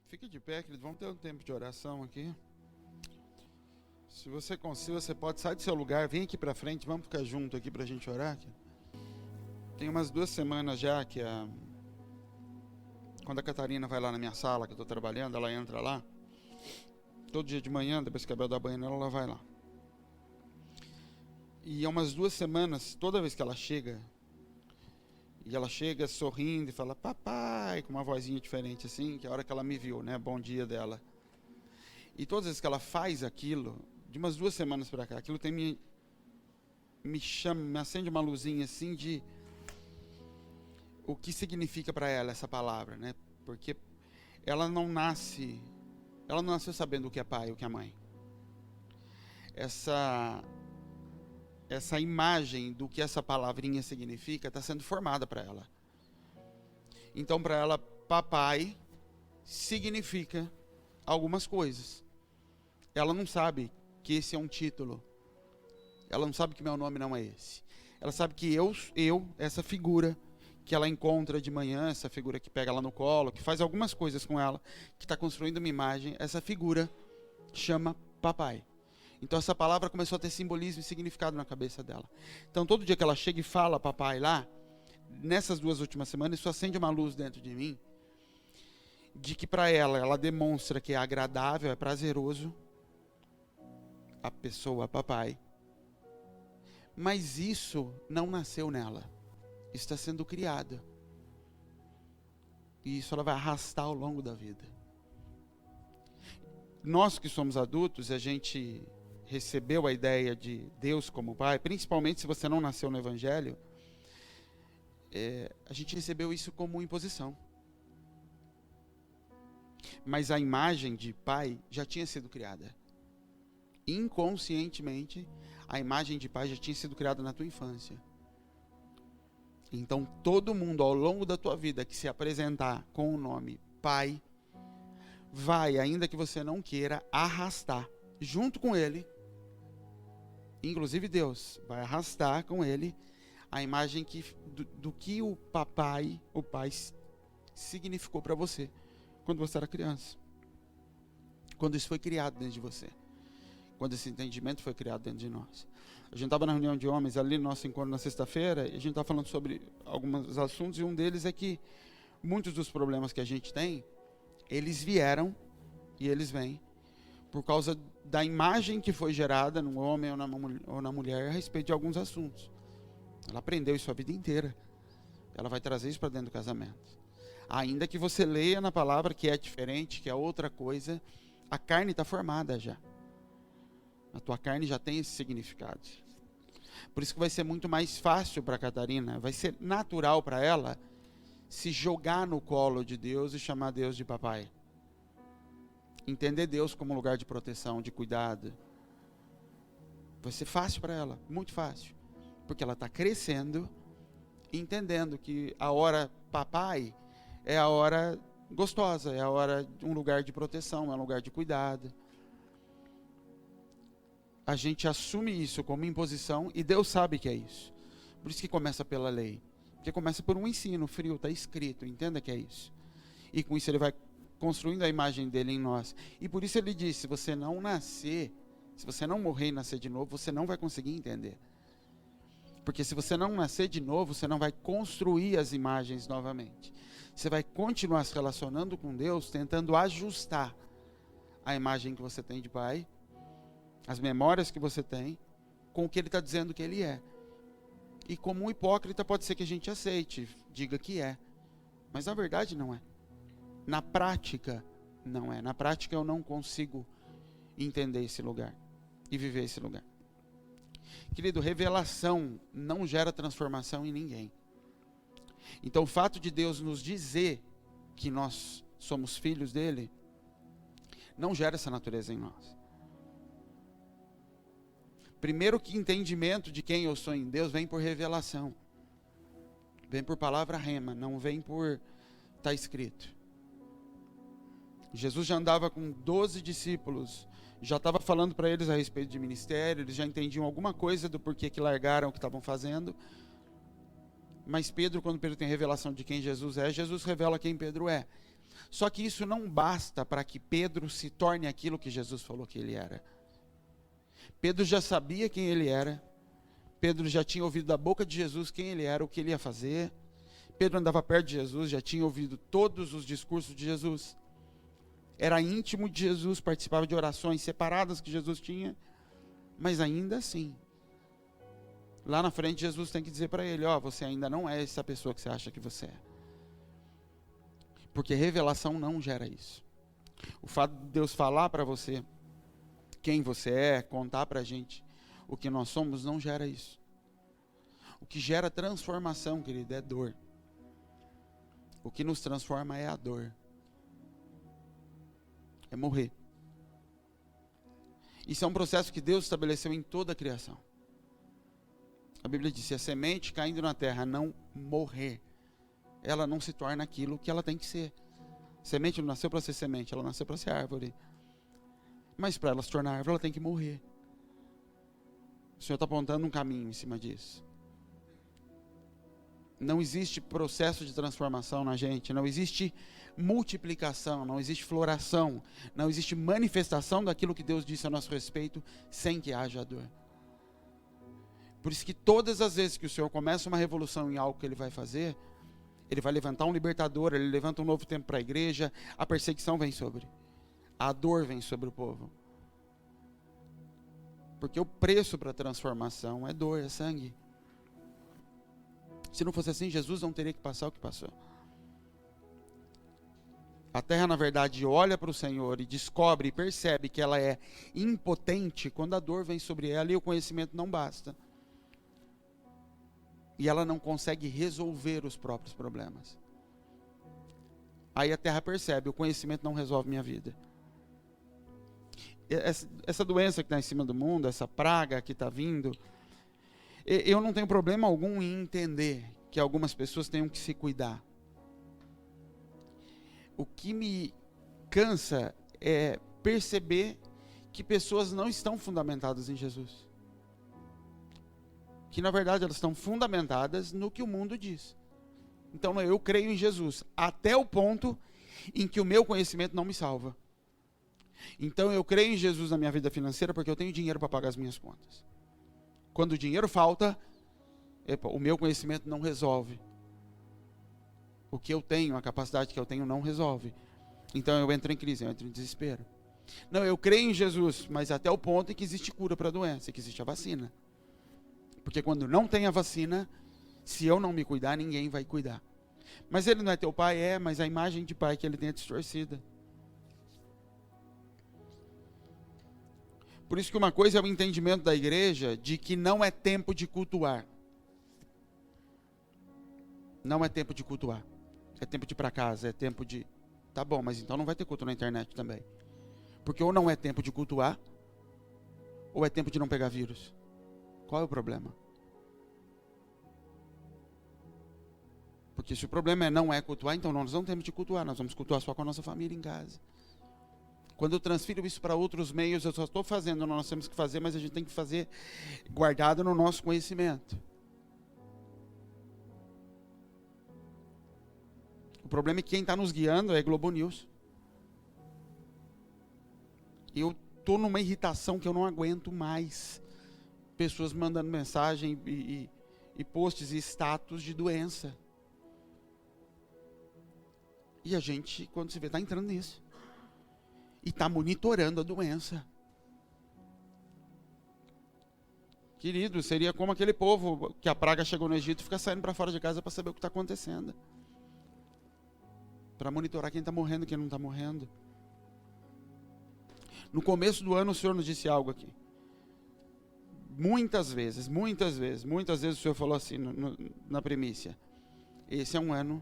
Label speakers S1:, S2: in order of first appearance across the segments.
S1: Fique de pé, querido. Vamos ter um tempo de oração aqui. Se você conseguir, você pode sair do seu lugar, vem aqui pra frente, vamos ficar junto aqui pra gente orar. Tem umas 2 semanas já que quando a Catarina vai lá na minha sala, que eu tô trabalhando, ela entra lá. Todo dia de manhã, depois que a Bel dá banho nela, ela vai lá. E há umas 2 semanas, toda vez que ela chega, e ela chega sorrindo e fala, papai, com uma vozinha diferente assim, que é a hora que ela me viu, né, bom dia dela. E todas as vezes que ela faz aquilo, de umas 2 semanas pra cá, aquilo tem me chama, me acende uma luzinha assim de o que significa pra ela essa palavra, né? Porque ela não nasceu sabendo o que é pai, o que é mãe. Essa imagem do que essa palavrinha significa está sendo formada para ela. Então, para ela, papai significa algumas coisas. Ela não sabe que esse é um título. Ela não sabe que meu nome não é esse. Ela sabe que eu, essa figura que ela encontra de manhã, essa figura que pega ela no colo, que faz algumas coisas com ela, que está construindo uma imagem, essa figura chama papai. Então essa palavra começou a ter simbolismo e significado na cabeça dela. Então todo dia que ela chega e fala papai lá, nessas 2 últimas semanas, isso acende uma luz dentro de mim, de que para ela demonstra que é agradável, é prazeroso, a pessoa papai. Mas isso não nasceu nela. Isso está sendo criado. E isso ela vai arrastar ao longo da vida. Nós que somos adultos, a gente recebeu a ideia de Deus como pai, principalmente se você não nasceu no Evangelho, a gente recebeu isso como imposição. Mas a imagem de pai já tinha sido criada. Inconscientemente, a imagem de pai já tinha sido criada na tua infância. Então, todo mundo ao longo da tua vida que se apresentar com o nome pai, vai, ainda que você não queira, arrastar junto com ele, inclusive Deus, vai arrastar com ele a imagem do que o pai significou para você quando você era criança. Quando isso foi criado dentro de você. Quando esse entendimento foi criado dentro de nós. A gente estava na reunião de homens ali no nosso encontro na sexta-feira, e a gente estava falando sobre alguns assuntos, e um deles é que muitos dos problemas que a gente tem, eles vieram e eles vêm por causa da imagem que foi gerada no homem ou na mulher a respeito de alguns assuntos. Ela aprendeu isso a vida inteira. Ela vai trazer isso para dentro do casamento. Ainda que você leia na palavra que é diferente, que é outra coisa, a carne está formada já. A tua carne já tem esse significado. Por isso que vai ser muito mais fácil para a Catarina, vai ser natural para ela se jogar no colo de Deus e chamar Deus de papai. Entender Deus como lugar de proteção, de cuidado. Vai ser fácil para ela, muito fácil. Porque ela está crescendo, entendendo que a hora papai é a hora gostosa, é a hora de um lugar de proteção, é um lugar de cuidado. A gente assume isso como imposição e Deus sabe que é isso. Por isso que começa pela lei. Porque começa por um ensino frio, está escrito, entenda que é isso. E com isso ele vai construindo a imagem dele em nós. E por isso ele diz, se você não nascer, se você não morrer e nascer de novo, você não vai conseguir entender. Porque se você não nascer de novo, você não vai construir as imagens novamente. Você vai continuar se relacionando com Deus, tentando ajustar a imagem que você tem de pai, as memórias que você tem, com o que ele está dizendo que ele é. E como um hipócrita pode ser que a gente aceite, diga que é. Mas na verdade não é. Na prática, não é. Na prática eu não consigo entender esse lugar e viver esse lugar. Querido, revelação não gera transformação em ninguém. Então o fato de Deus nos dizer que nós somos filhos dele, não gera essa natureza em nós. Primeiro que entendimento de quem eu sou em Deus vem por revelação. Vem por palavra rema, não vem por estar escrito. Jesus já andava com 12 discípulos, já estava falando para eles a respeito de ministério, eles já entendiam alguma coisa do porquê que largaram o que estavam fazendo. Mas Pedro, quando Pedro tem revelação de quem Jesus é, Jesus revela quem Pedro é. Só que isso não basta para que Pedro se torne aquilo que Jesus falou que ele era. Pedro já sabia quem ele era. Pedro já tinha ouvido da boca de Jesus quem ele era, o que ele ia fazer. Pedro andava perto de Jesus, já tinha ouvido todos os discursos de Jesus. Era íntimo de Jesus, participava de orações separadas que Jesus tinha. Mas ainda assim, lá na frente Jesus tem que dizer para ele, você ainda não é essa pessoa que você acha que você é. Porque revelação não gera isso. O fato de Deus falar para você quem você é, contar para a gente o que nós somos, não gera isso. O que gera transformação, querido, é dor. O que nos transforma é a dor. É morrer. Isso é um processo que Deus estabeleceu em toda a criação. A Bíblia diz, se a semente caindo na terra não morrer, ela não se torna aquilo que ela tem que ser. A semente não nasceu para ser semente, ela nasceu para ser árvore. Mas para ela se tornar árvore, ela tem que morrer. O Senhor está apontando um caminho em cima disso. Não existe processo de transformação na gente, não existe multiplicação, não existe floração, não existe manifestação daquilo que Deus disse a nosso respeito sem que haja dor. Por isso que todas as vezes que o Senhor começa uma revolução em algo que Ele vai fazer, Ele vai levantar um libertador, Ele levanta um novo tempo para a igreja, a perseguição vem sobre, a dor vem sobre o povo. Porque o preço para a transformação é dor, é sangue. Se não fosse assim, Jesus não teria que passar o que passou. A terra, na verdade, olha para o Senhor e descobre e percebe que ela é impotente quando a dor vem sobre ela e o conhecimento não basta. E ela não consegue resolver os próprios problemas. Aí a terra percebe, o conhecimento não resolve minha vida. Essa doença que está em cima do mundo, essa praga que está vindo, eu não tenho problema algum em entender que algumas pessoas tenham que se cuidar. O que me cansa é perceber que pessoas não estão fundamentadas em Jesus. Que na verdade elas estão fundamentadas no que o mundo diz. Então eu creio em Jesus até o ponto em que o meu conhecimento não me salva. Então eu creio em Jesus na minha vida financeira porque eu tenho dinheiro para pagar as minhas contas. Quando o dinheiro falta, o meu conhecimento não resolve. O que eu tenho, a capacidade que eu tenho não resolve. Então eu entro em crise, eu entro em desespero. Não, eu creio em Jesus, mas até o ponto em que existe cura para a doença, que existe a vacina. Porque quando não tem a vacina, se eu não me cuidar, ninguém vai cuidar. Mas ele não é teu pai? Mas a imagem de pai que ele tem é distorcida. Por isso que uma coisa é o entendimento da igreja de que não é tempo de cultuar. Não é tempo de cultuar. É tempo de ir para casa, é tempo de... Tá bom, mas então não vai ter culto na internet também. Porque ou não é tempo de cultuar, ou é tempo de não pegar vírus. Qual é o problema? Porque se o problema não é cultuar, então nós não temos de cultuar, nós vamos cultuar só com a nossa família em casa. Quando eu transfiro isso para outros meios, eu só estou fazendo, nós temos que fazer, mas a gente tem que fazer guardado no nosso conhecimento. O problema é que quem está nos guiando é Globo News. Eu estou numa irritação que eu não aguento mais. Pessoas mandando mensagem e posts e status de doença. E a gente, quando se vê, está entrando nisso. E está monitorando a doença. Querido, seria como aquele povo que a praga chegou no Egito e fica saindo para fora de casa para saber o que está acontecendo. Para monitorar quem está morrendo e quem não está morrendo. No começo do ano o Senhor nos disse algo aqui. Muitas vezes o Senhor falou assim na primícia. Esse é um ano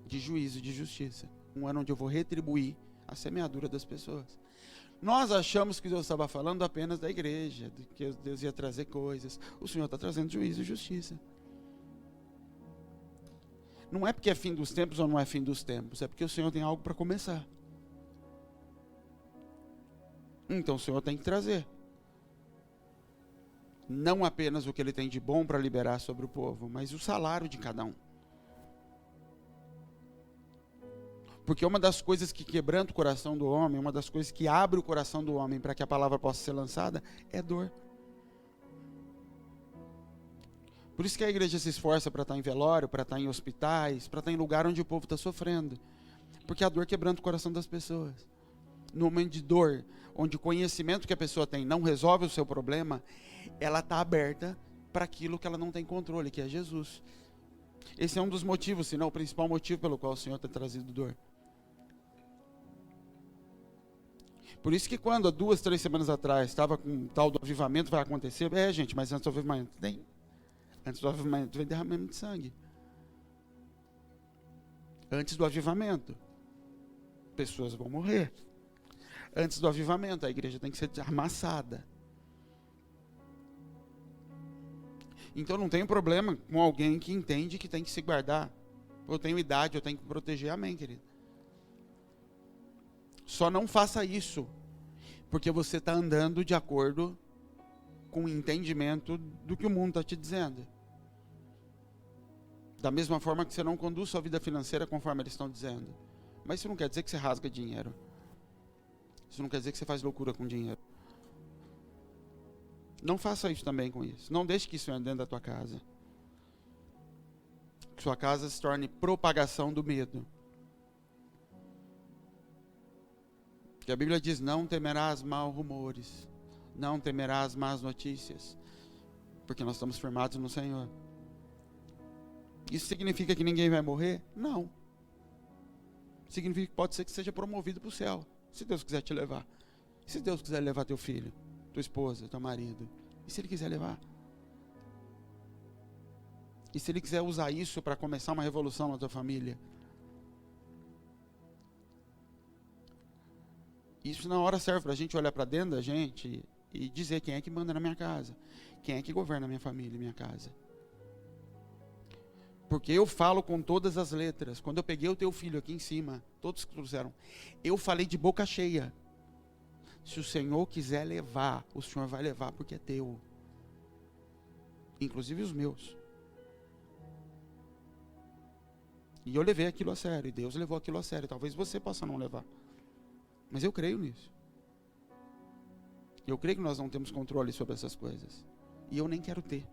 S1: de juízo, de justiça. Um ano onde eu vou retribuir a semeadura das pessoas. Nós achamos que Deus estava falando apenas da igreja, de que Deus ia trazer coisas. O Senhor está trazendo juízo e justiça. Não é porque é fim dos tempos ou não é fim dos tempos, é porque o Senhor tem algo para começar. Então o Senhor tem que trazer. Não apenas o que Ele tem de bom para liberar sobre o povo, mas o salário de cada um. Porque uma das coisas que quebranta o coração do homem, uma das coisas que abre o coração do homem para que a palavra possa ser lançada, é dor. Por isso que a igreja se esforça para estar em velório, para estar em hospitais, para estar em lugar onde o povo está sofrendo. Porque a dor quebranta o coração das pessoas. No momento de dor, onde o conhecimento que a pessoa tem não resolve o seu problema, ela está aberta para aquilo que ela não tem controle, que é Jesus. Esse é um dos motivos, se não o principal motivo pelo qual o Senhor tem trazido dor. Por isso que quando, há 2, 3 semanas atrás, estava com um tal do avivamento, vai acontecer, gente, mas antes do avivamento tem. Antes do avivamento vem derramamento de sangue. Antes do avivamento, pessoas vão morrer. Antes do avivamento, a igreja tem que ser amassada. Então não tem problema com alguém que entende que tem que se guardar. Eu tenho idade, eu tenho que proteger. Amém, querido. Só não faça isso, porque você está andando de acordo com o entendimento do que o mundo está te dizendo. Da mesma forma que você não conduz sua vida financeira conforme eles estão dizendo. Mas isso não quer dizer que você rasga dinheiro. Isso não quer dizer que você faz loucura com dinheiro. Não faça isso também com isso. Não deixe que isso entre dentro da tua casa. Que sua casa se torne propagação do medo. Porque a Bíblia diz, não temerás maus rumores. Não temerás más notícias. Porque nós estamos firmados no Senhor. Isso significa que ninguém vai morrer? Não. Significa que pode ser que seja promovido para o céu. Se Deus quiser te levar. Se Deus quiser levar teu filho, tua esposa, teu marido. E se Ele quiser levar? E se Ele quiser usar isso para começar uma revolução na tua família? Isso na hora serve para a gente olhar para dentro da gente e dizer quem é que manda na minha casa. Quem é que governa a minha família, minha casa. Porque eu falo com todas as letras. Quando eu peguei o teu filho aqui em cima, todos que trouxeram, eu falei de boca cheia. Se o Senhor quiser levar, o Senhor vai levar porque é teu. Inclusive os meus. E eu levei aquilo a sério. E Deus levou aquilo a sério. Talvez você possa não levar. Mas eu creio nisso. Eu creio que nós não temos controle sobre essas coisas. E eu nem quero ter.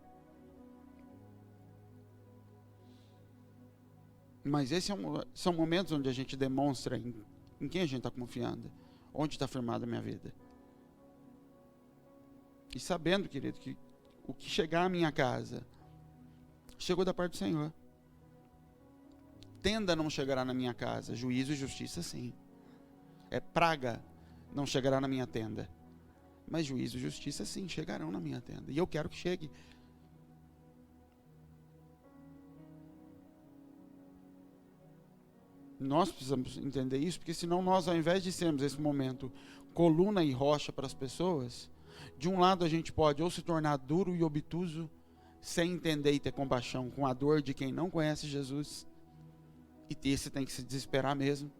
S1: Mas esses são momentos onde a gente demonstra em quem a gente está confiando. Onde está firmada a minha vida. E sabendo, querido, que o que chegar à minha casa, chegou da parte do Senhor. Tenda não chegará na minha casa. Juízo e justiça, sim. Praga não chegará na minha tenda. Mas juízo e justiça, sim, chegarão na minha tenda. E eu quero que chegue. Nós precisamos entender isso, porque senão nós, ao invés de sermos esse momento coluna e rocha para as pessoas, de um lado a gente pode ou se tornar duro e obtuso, sem entender e ter compaixão com a dor de quem não conhece Jesus, e esse tem que se desesperar mesmo,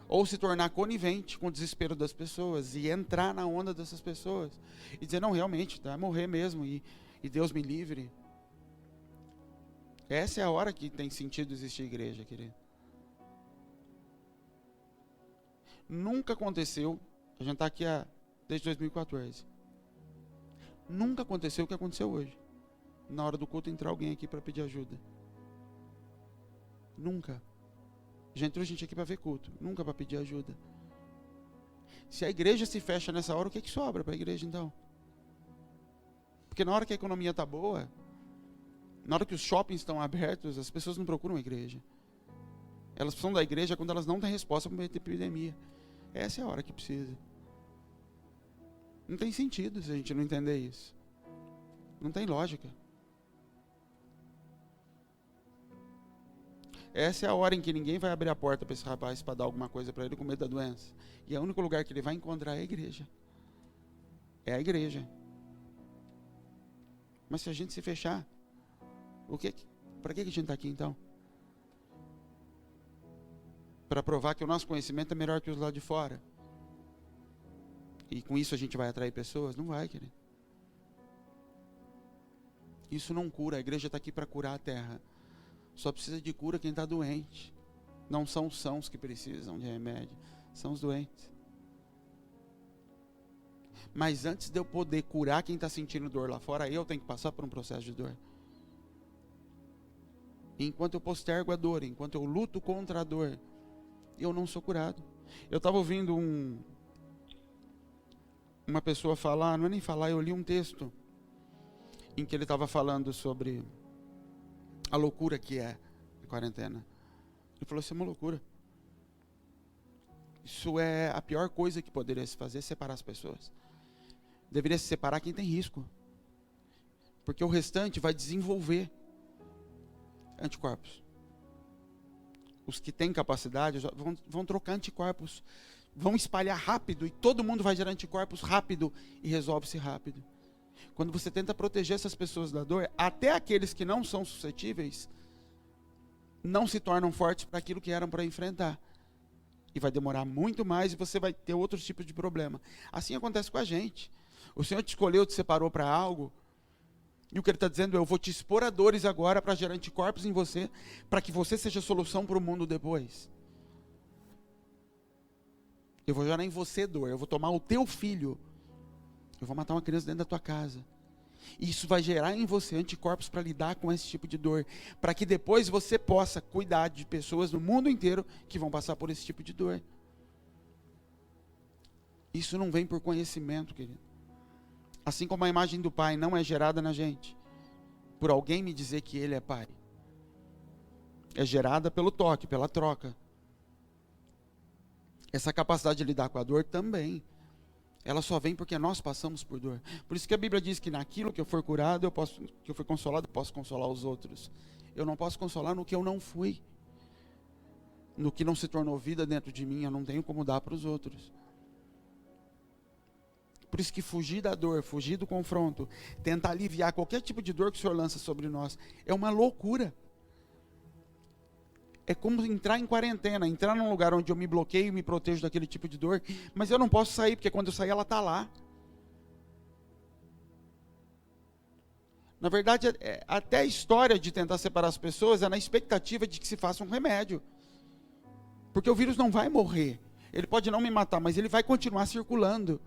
S1: ou se tornar conivente com o desespero das pessoas e entrar na onda dessas pessoas e dizer, não, realmente, vai morrer mesmo e Deus me livre. Essa é a hora que tem sentido existir igreja, querido. Nunca aconteceu, a gente está aqui desde 2014, nunca aconteceu o que aconteceu hoje. Na hora do culto entrar alguém aqui para pedir ajuda. Nunca. Já entrou gente aqui para ver culto, nunca para pedir ajuda. Se a igreja se fecha nessa hora, o que é que sobra para a igreja então? Porque na hora que a economia está boa, na hora que os shoppings estão abertos, as pessoas não procuram a igreja. Elas precisam da igreja quando elas não têm resposta para uma epidemia. Essa é a hora que precisa. Não tem sentido se a gente não entender isso. Não tem lógica. Essa é a hora em que ninguém vai abrir a porta para esse rapaz para dar alguma coisa para ele com medo da doença. E é o único lugar que ele vai encontrar é a igreja. É a igreja. Mas se a gente se fechar, para que a gente está aqui então? Para provar que o nosso conhecimento é melhor que os lá de fora. E com isso a gente vai atrair pessoas? Não vai, querido. Isso não cura. A igreja está aqui para curar a terra. Só precisa de cura quem está doente. Não são os sãos que precisam de remédio, são os doentes. Mas antes de eu poder curar quem está sentindo dor lá fora, eu tenho que passar por um processo de dor. E enquanto eu postergo a dor, enquanto eu luto contra a dor, eu não sou curado. Eu estava ouvindo uma pessoa falar, não é nem falar, eu li um texto em que ele estava falando sobre a loucura que é a quarentena. Ele falou, isso é uma loucura. Isso é a pior coisa que poderia se fazer, separar as pessoas. Deveria se separar quem tem risco. Porque o restante vai desenvolver anticorpos. Os que têm capacidade vão trocar anticorpos, vão espalhar rápido, e todo mundo vai gerar anticorpos rápido, e resolve-se rápido. Quando você tenta proteger essas pessoas da dor, até aqueles que não são suscetíveis, não se tornam fortes para aquilo que eram para enfrentar. E vai demorar muito mais, e você vai ter outros tipos de problema. Assim acontece com a gente. O Senhor te escolheu, te separou para algo, e o que Ele está dizendo é, eu vou te expor a dores agora para gerar anticorpos em você, para que você seja a solução para o mundo depois. Eu vou gerar em você dor, eu vou tomar o teu filho, eu vou matar uma criança dentro da tua casa. E isso vai gerar em você anticorpos para lidar com esse tipo de dor, para que depois você possa cuidar de pessoas no mundo inteiro que vão passar por esse tipo de dor. Isso não vem por conhecimento, querido. Assim como a imagem do Pai não é gerada na gente por alguém me dizer que Ele é Pai. É gerada pelo toque, pela troca. Essa capacidade de lidar com a dor também. Ela só vem porque nós passamos por dor. Por isso que a Bíblia diz que naquilo que eu for curado, que eu fui consolado, eu posso consolar os outros. Eu não posso consolar no que eu não fui. No que não se tornou vida dentro de mim, eu não tenho como dar para os outros. Por isso que fugir da dor, fugir do confronto, tentar aliviar qualquer tipo de dor que o Senhor lança sobre nós, é uma loucura. É como entrar em quarentena, entrar num lugar onde eu me bloqueio e me protejo daquele tipo de dor, mas eu não posso sair, porque quando eu sair ela está lá. Na verdade, até a história de tentar separar as pessoas é na expectativa de que se faça um remédio. Porque o vírus não vai morrer. Ele pode não me matar, mas ele vai continuar circulando.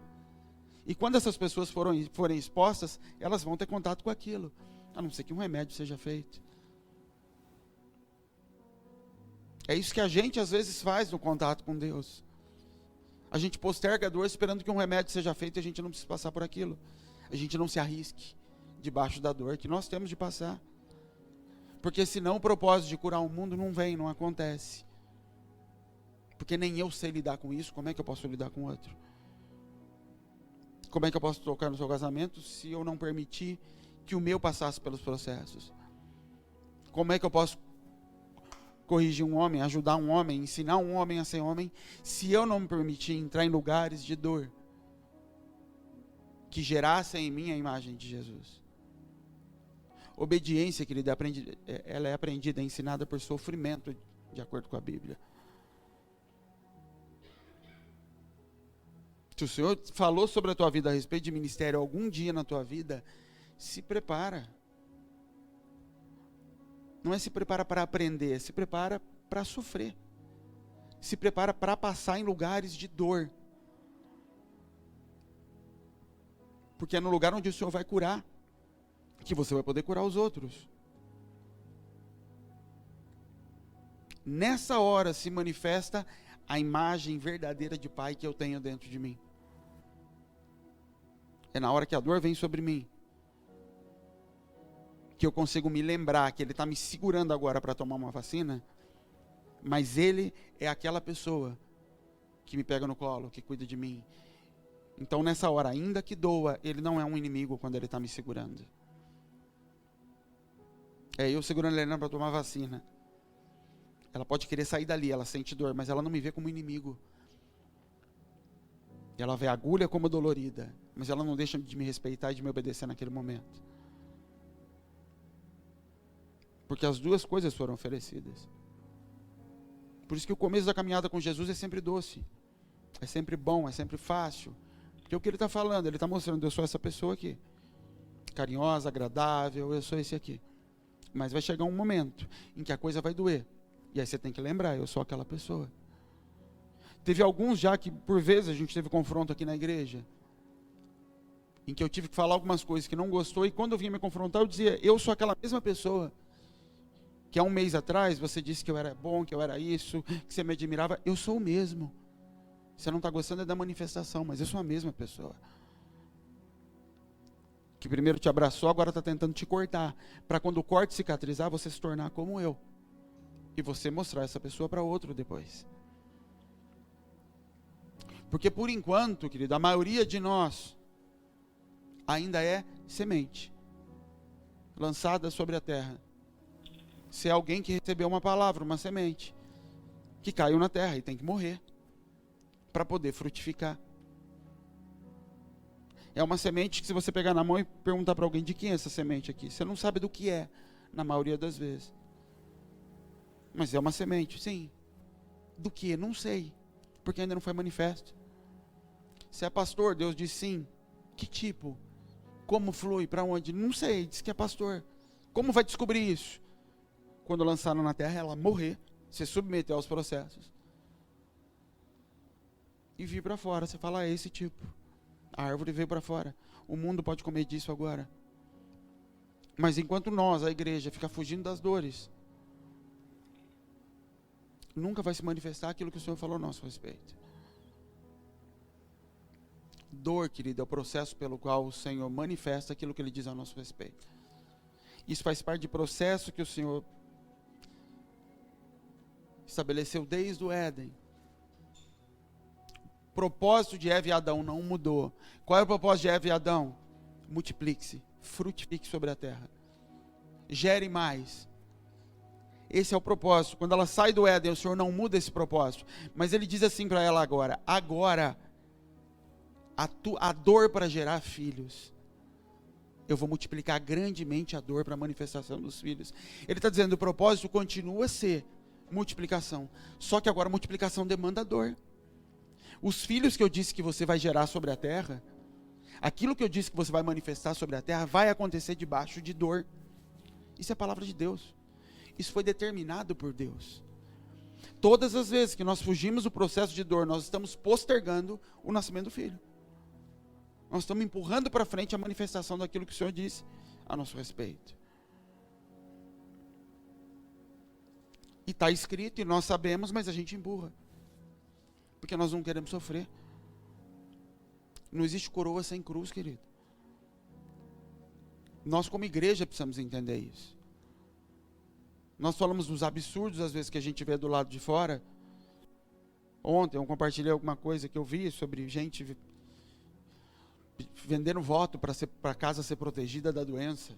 S1: E quando essas pessoas forem expostas, elas vão ter contato com aquilo, a não ser que um remédio seja feito. É isso que a gente às vezes faz no contato com Deus. A gente posterga a dor esperando que um remédio seja feito e a gente não precisa passar por aquilo. A gente não se arrisque debaixo da dor que nós temos de passar. Porque senão o propósito de curar o mundo não vem, não acontece. Porque nem eu sei lidar com isso, como é que eu posso lidar com o outro? Como é que eu posso tocar no seu casamento se eu não permitir que o meu passasse pelos processos? Como é que eu posso corrigir um homem, ajudar um homem, ensinar um homem a ser homem, se eu não me permitir entrar em lugares de dor que gerassem em mim a imagem de Jesus? Obediência, querida, ela é aprendida, é ensinada por sofrimento, de acordo com a Bíblia. Se o Senhor falou sobre a tua vida a respeito de ministério algum dia na tua vida, se prepara. Não é se prepara para aprender, se prepara para sofrer. Se prepara para passar em lugares de dor. Porque é no lugar onde o Senhor vai curar que você vai poder curar os outros. Nessa hora se manifesta a imagem verdadeira de Pai que eu tenho dentro de mim. É na hora que a dor vem sobre mim que eu consigo me lembrar que Ele está me segurando agora para tomar uma vacina, mas Ele é aquela pessoa que me pega no colo, que cuida de mim. Então nessa hora, ainda que doa, Ele não é um inimigo quando Ele está me segurando. É eu segurando a Helena para tomar vacina. Ela pode querer sair dali, ela sente dor, mas ela não me vê como inimigo. Ela vê a agulha como dolorida, mas ela não deixa de me respeitar e de me obedecer naquele momento. Porque as duas coisas foram oferecidas. Por isso que o começo da caminhada com Jesus é sempre doce. É sempre bom, é sempre fácil. Porque o que Ele está falando? Ele está mostrando, eu sou essa pessoa aqui. Carinhosa, agradável, eu sou esse aqui. Mas vai chegar um momento em que a coisa vai doer. E aí você tem que lembrar, eu sou aquela pessoa. Teve alguns já que, por vezes, a gente teve confronto aqui na igreja, em que eu tive que falar algumas coisas que não gostou, e quando eu vinha me confrontar, eu dizia, eu sou aquela mesma pessoa que há um mês atrás você disse que eu era bom, que eu era isso, que você me admirava. Eu sou o mesmo. Você não está gostando é da manifestação, mas eu sou a mesma pessoa. Que primeiro te abraçou, agora está tentando te cortar, para quando o corte cicatrizar, você se tornar como eu. E você mostrar essa pessoa para outro depois. Porque por enquanto, querido, a maioria de nós ainda é semente, lançada sobre a terra. Se é alguém que recebeu uma palavra, uma semente, que caiu na terra e tem que morrer, para poder frutificar. É uma semente que se você pegar na mão e perguntar para alguém de quem é essa semente aqui, você não sabe do que é, na maioria das vezes. Mas é uma semente, sim. Do que? Não sei, porque ainda não foi manifesto. Se é pastor, Deus diz sim. Que tipo? Como flui? Para onde? Não sei, diz que é pastor. Como vai descobrir isso? Quando lançaram na terra, ela morrer, se submeter aos processos. E vir para fora, você fala, é esse tipo. A árvore veio para fora. O mundo pode comer disso agora. Mas enquanto nós, a igreja, fica fugindo das dores, nunca vai se manifestar aquilo que o Senhor falou a nosso respeito. Dor, querido, é o processo pelo qual o Senhor manifesta aquilo que Ele diz a nosso respeito. Isso faz parte de processo que o Senhor estabeleceu desde o Éden. O propósito de Eva e Adão não mudou. Qual é o propósito de Eva e Adão? Multiplique-se, frutifique sobre a terra. Gere mais. Esse é o propósito. Quando ela sai do Éden, o Senhor não muda esse propósito. Mas Ele diz assim para ela agora, a dor para gerar filhos, eu vou multiplicar grandemente a dor para a manifestação dos filhos. Ele está dizendo, o propósito continua a ser multiplicação, só que agora a multiplicação demanda dor. Os filhos que eu disse que você vai gerar sobre a terra, aquilo que eu disse que você vai manifestar sobre a terra, vai acontecer debaixo de dor. Isso é a palavra de Deus. Isso foi determinado por Deus. Todas as vezes que nós fugimos do processo de dor, nós estamos postergando o nascimento do filho. Nós estamos empurrando para frente a manifestação daquilo que o Senhor disse a nosso respeito. E está escrito, e nós sabemos, mas a gente empurra. Porque nós não queremos sofrer. Não existe coroa sem cruz, querido. Nós como igreja precisamos entender isso. Nós falamos dos absurdos, às vezes, que a gente vê do lado de fora. Ontem eu compartilhei alguma coisa que eu vi sobre gente vendendo voto para a casa ser protegida da doença.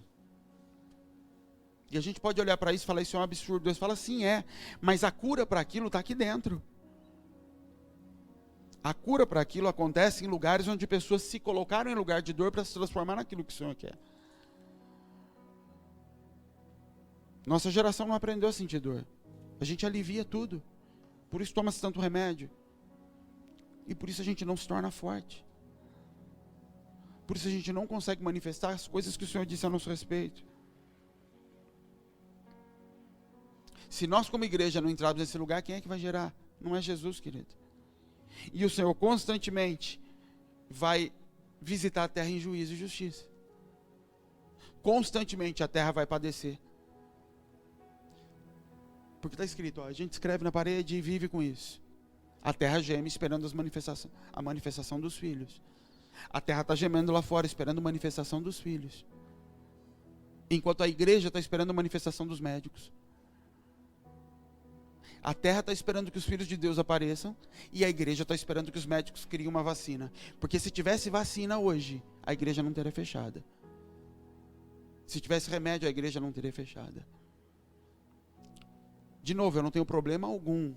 S1: E a gente pode olhar para isso e falar, isso é um absurdo. Deus fala, sim, é, mas a cura para aquilo está aqui dentro. A cura para aquilo acontece em lugares onde pessoas se colocaram em lugar de dor para se transformar naquilo que o Senhor quer. Nossa geração não aprendeu a sentir dor. A gente alivia tudo. Por isso toma-se tanto remédio. E por isso a gente não se torna forte. Por isso a gente não consegue manifestar as coisas que o Senhor disse a nosso respeito. Se nós como igreja não entrarmos nesse lugar, quem é que vai gerar? Não é Jesus, querido. E o Senhor constantemente vai visitar a terra em juízo e justiça. Constantemente a terra vai padecer. Porque está escrito, a gente escreve na parede e vive com isso. A terra geme esperando a manifestação dos filhos. A terra está gemendo lá fora esperando a manifestação dos filhos. Enquanto a igreja está esperando a manifestação dos médicos. A terra está esperando que os filhos de Deus apareçam e a igreja está esperando que os médicos criem uma vacina. Porque se tivesse vacina hoje, a igreja não teria fechada. Se tivesse remédio, a igreja não teria fechada. De novo, eu não tenho problema algum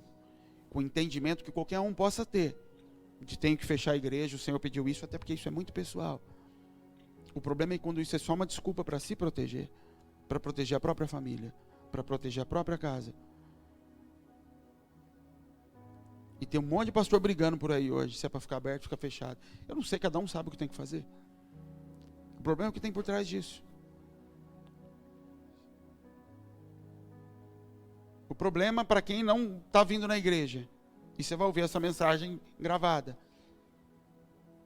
S1: com o entendimento que qualquer um possa ter de tenho que fechar a igreja, o Senhor pediu isso, até porque isso é muito pessoal. O problema é quando isso é só uma desculpa para se proteger, para proteger a própria família, para proteger a própria casa. E tem um monte de pastor brigando por aí hoje, se é para ficar aberto, ficar fechado. Eu não sei, cada um sabe o que tem que fazer. O problema é o que tem por trás disso. problema para quem não está vindo na igreja. E você vai ouvir essa mensagem gravada.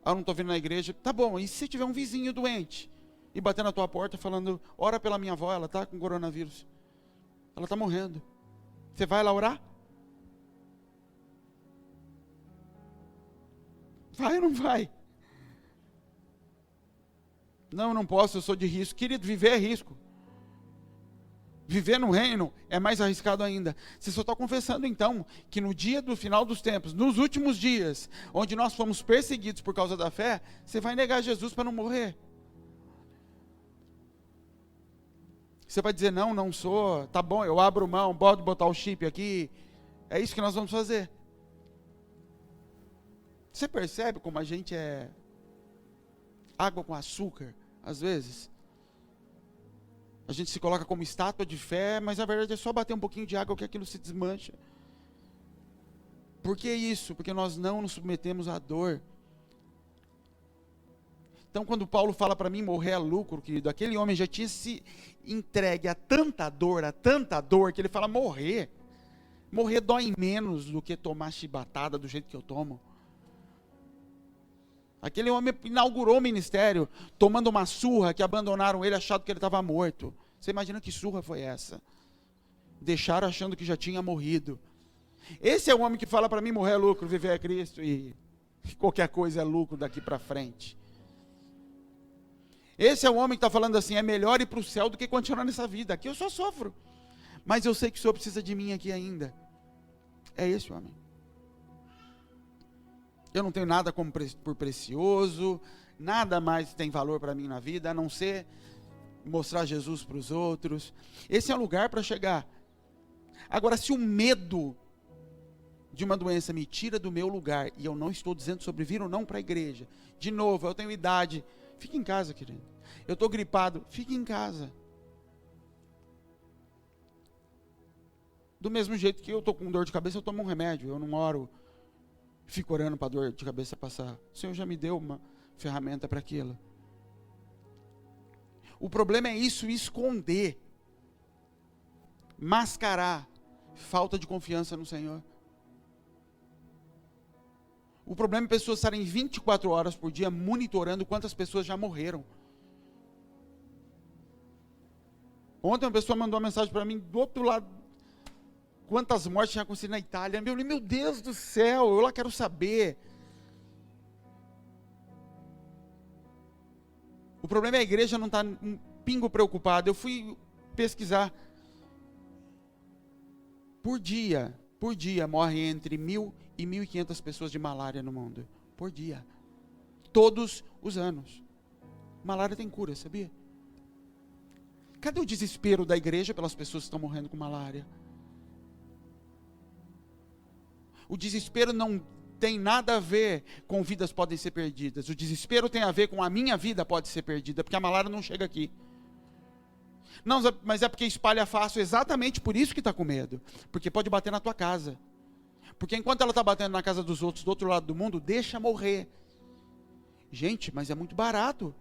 S1: Ah, não estou vindo na igreja. Tá bom, e se tiver um vizinho doente e bater na tua porta falando, ora pela minha avó, ela está com coronavírus. Ela está morrendo. Você vai lá orar? Vai ou não vai? Não, não posso, eu sou de risco. Querido, viver é risco. Viver no reino é mais arriscado ainda. Você só está confessando então que no dia do final dos tempos, nos últimos dias, onde nós fomos perseguidos por causa da fé, você vai negar Jesus para não morrer. Você vai dizer, não, não sou, tá bom, eu abro mão, pode botar o chip aqui. É isso que nós vamos fazer. Você percebe como a gente é água com açúcar, às vezes? A gente se coloca como estátua de fé, mas na verdade é só bater um pouquinho de água que aquilo se desmancha. Por que isso? Porque nós não nos submetemos à dor. Então, quando Paulo fala para mim morrer é lucro, querido, aquele homem já tinha se entregue a tanta dor, que ele fala morrer. Morrer dói menos do que tomar chibatada do jeito que eu tomo. Aquele homem inaugurou o ministério, tomando uma surra que abandonaram ele achando que ele estava morto. Você imagina que surra foi essa? Deixaram achando que já tinha morrido. Esse é o homem que fala para mim, morrer é lucro, viver é Cristo e qualquer coisa é lucro daqui para frente. Esse é o homem que está falando assim, é melhor ir para o céu do que continuar nessa vida. Aqui eu só sofro, mas eu sei que o Senhor precisa de mim aqui ainda. É esse o homem. Eu não tenho nada como por precioso, nada mais tem valor para mim na vida, a não ser mostrar Jesus para os outros. Esse é o lugar para chegar. Agora, se o medo de uma doença me tira do meu lugar, e eu não estou dizendo sobre vir ou não para a igreja, de novo, eu tenho idade, fique em casa, querido. Eu estou gripado, fique em casa. Do mesmo jeito que eu estou com dor de cabeça, eu tomo um remédio, eu não oro. Fico orando para a dor de cabeça passar. O Senhor já me deu uma ferramenta para aquilo. O problema é isso, esconder. Mascarar. Falta de confiança no Senhor. O problema é pessoas estarem 24 horas por dia monitorando quantas pessoas já morreram. Ontem uma pessoa mandou uma mensagem para mim do outro lado. Quantas mortes tinha acontecido na Itália? Meu Deus do céu, eu lá quero saber. O problema é a igreja não está um pingo preocupada. Eu fui pesquisar. Por dia, morrem entre 1.000 e 1.500 pessoas de malária no mundo. Por dia. Todos os anos. Malária tem cura, sabia? Cadê o desespero da igreja pelas pessoas que estão morrendo com malária? O desespero não tem nada a ver com vidas que podem ser perdidas. O desespero tem a ver com a minha vida pode ser perdida, porque a malária não chega aqui. Não, mas é porque espalha fácil, exatamente por isso que está com medo. Porque pode bater na tua casa. Porque enquanto ela está batendo na casa dos outros do outro lado do mundo, deixa morrer. Gente, mas é muito barato.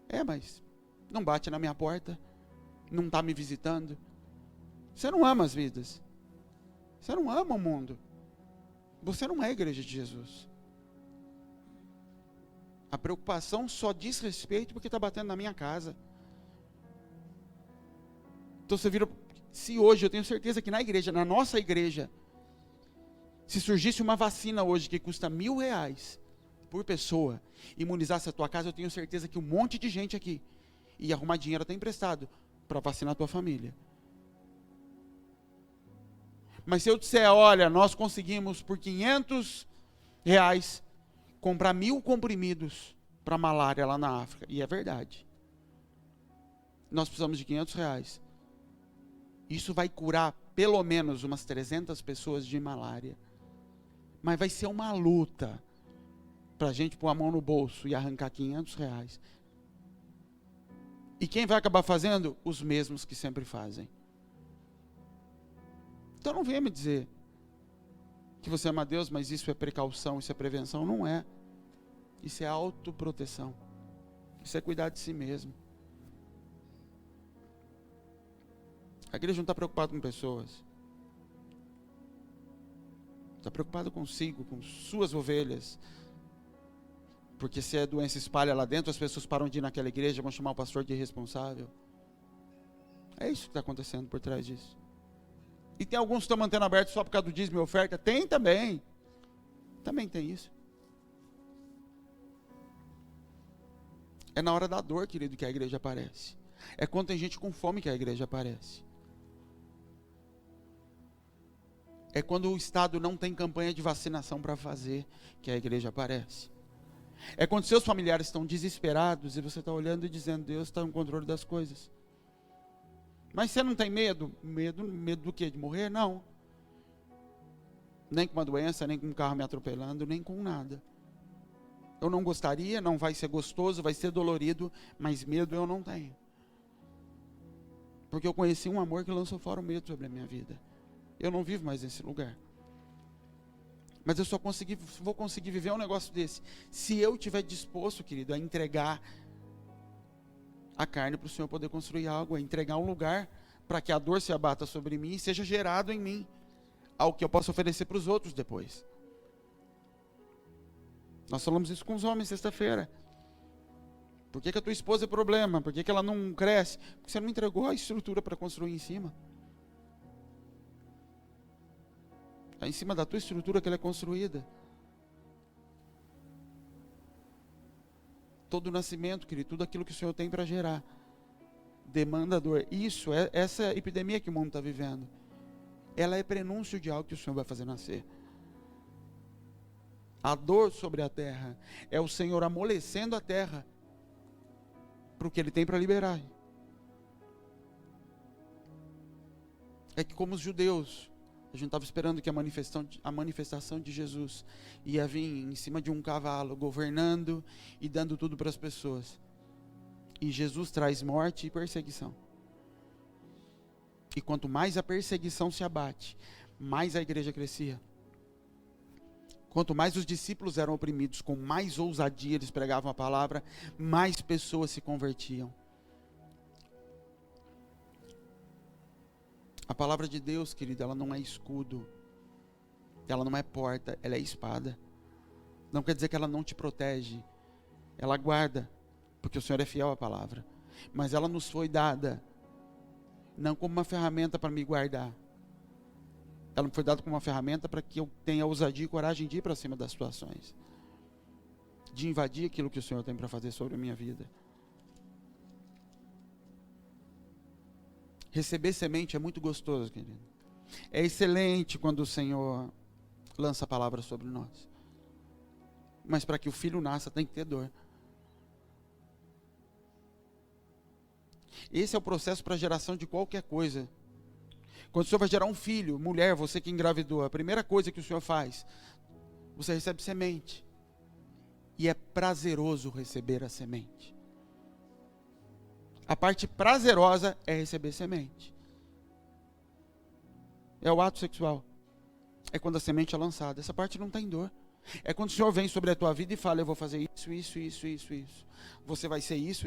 S1: É, mas não bate na minha porta. Não está me visitando. Você não ama as vidas. Você não ama o mundo. Você não é a igreja de Jesus. A preocupação só diz respeito porque está batendo na minha casa. Então você vira... Se hoje, eu tenho certeza que na igreja, na nossa igreja, se surgisse uma vacina hoje que custa R$1.000 por pessoa, imunizasse a tua casa, eu tenho certeza que um monte de gente aqui ia arrumar dinheiro até emprestado para vacinar a tua família. Mas se eu disser, olha, nós conseguimos por R$500 comprar 1.000 comprimidos para malária lá na África, e é verdade. Nós precisamos de R$500. Isso vai curar pelo menos umas 300 pessoas de malária. Mas vai ser uma luta para a gente pôr a mão no bolso e arrancar R$500. E quem vai acabar fazendo? Os mesmos que sempre fazem. Então não venha me dizer que você ama Deus, mas isso é precaução, isso é prevenção. Não é. Isso é autoproteção. Isso é cuidar de si mesmo. A igreja não está preocupada com pessoas. Está preocupado consigo, com suas ovelhas. Porque se a doença espalha lá dentro, as pessoas param de ir naquela igreja, vão chamar o pastor de irresponsável. É isso que está acontecendo por trás disso. E tem alguns que estão mantendo aberto só por causa do dízimo e oferta? Tem também. Também tem isso. É na hora da dor, querido, que a igreja aparece. É quando tem gente com fome que a igreja aparece. É quando o Estado não tem campanha de vacinação para fazer que a igreja aparece. É quando seus familiares estão desesperados e você está olhando e dizendo, Deus está no controle das coisas. Mas você não tem medo? Medo do quê? De morrer? Não. Nem com uma doença, nem com um carro me atropelando, nem com nada. Eu não gostaria, não vai ser gostoso, vai ser dolorido, mas medo eu não tenho. Porque eu conheci um amor que lançou fora o medo sobre a minha vida. Eu não vivo mais nesse lugar. Mas eu só vou conseguir viver um negócio desse se eu estiver disposto, querido, a entregar a carne para o Senhor poder construir algo, a entregar um lugar para que a dor se abata sobre mim e seja gerado em mim algo que eu possa oferecer para os outros depois. Nós falamos isso com os homens sexta-feira. Por que a tua esposa é problema? Por que ela não cresce? Porque você não entregou a estrutura para construir em cima. É em cima da tua estrutura que ela é construída. Todo nascimento, querido, tudo aquilo que o Senhor tem para gerar, demanda dor. Isso, essa epidemia que o mundo está vivendo, ela é prenúncio de algo que o Senhor vai fazer nascer. A dor sobre a terra é o Senhor amolecendo a terra para o que Ele tem para liberar. É que como os judeus, a gente estava esperando que a manifestação de Jesus ia vir em cima de um cavalo, governando e dando tudo para as pessoas. E Jesus traz morte e perseguição. E quanto mais a perseguição se abate, mais a igreja crescia. Quanto mais os discípulos eram oprimidos, com mais ousadia eles pregavam a palavra, mais pessoas se convertiam. A palavra de Deus, querido, ela não é escudo, ela não é porta, ela é espada. Não quer dizer que ela não te protege, ela guarda, porque o Senhor é fiel à palavra. Mas ela nos foi dada, não como uma ferramenta para me guardar. Ela me foi dada como uma ferramenta para que eu tenha ousadia e coragem de ir para cima das situações. De invadir aquilo que o Senhor tem para fazer sobre a minha vida. Receber semente é muito gostoso, querido. É excelente quando o Senhor lança a palavra sobre nós. Mas para que o filho nasça tem que ter dor. Esse é o processo para a geração de qualquer coisa. Quando o Senhor vai gerar um filho, mulher, você que engravidou, a primeira coisa que o Senhor faz, você recebe semente. E é prazeroso receber a semente. A parte prazerosa é receber semente. É o ato sexual. É quando a semente é lançada. Essa parte não tem dor. É quando o Senhor vem sobre a tua vida e fala, eu vou fazer isso. Você vai ser isso.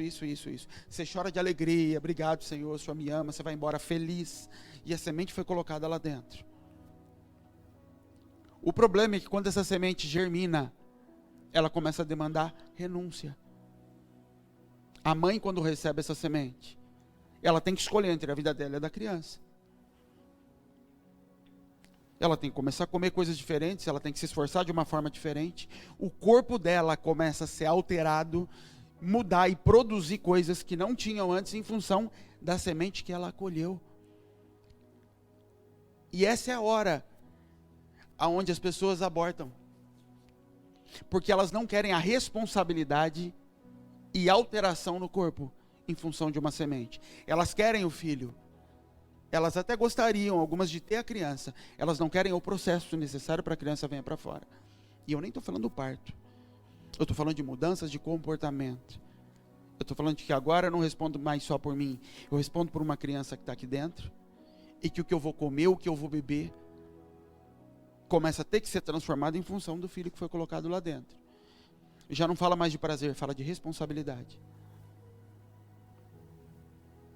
S1: Você chora de alegria, obrigado Senhor, o Senhor me ama, você vai embora feliz. E a semente foi colocada lá dentro. O problema é que quando essa semente germina, ela começa a demandar renúncia. A mãe, quando recebe essa semente, ela tem que escolher entre a vida dela e a da criança. Ela tem que começar a comer coisas diferentes, ela tem que se esforçar de uma forma diferente. O corpo dela começa a ser alterado, mudar e produzir coisas que não tinham antes em função da semente que ela acolheu. E essa é a hora aonde as pessoas abortam. Porque elas não querem a responsabilidade e alteração no corpo em função de uma semente. Elas querem o filho. Elas até gostariam, algumas, de ter a criança. Elas não querem o processo necessário para a criança venha para fora. E eu nem estou falando do parto. Eu estou falando de mudanças de comportamento. Eu estou falando de que agora eu não respondo mais só por mim. Eu respondo por uma criança que está aqui dentro. E que o que eu vou comer, o que eu vou beber, começa a ter que ser transformado em função do filho que foi colocado lá dentro. Já não fala mais de prazer, fala de responsabilidade.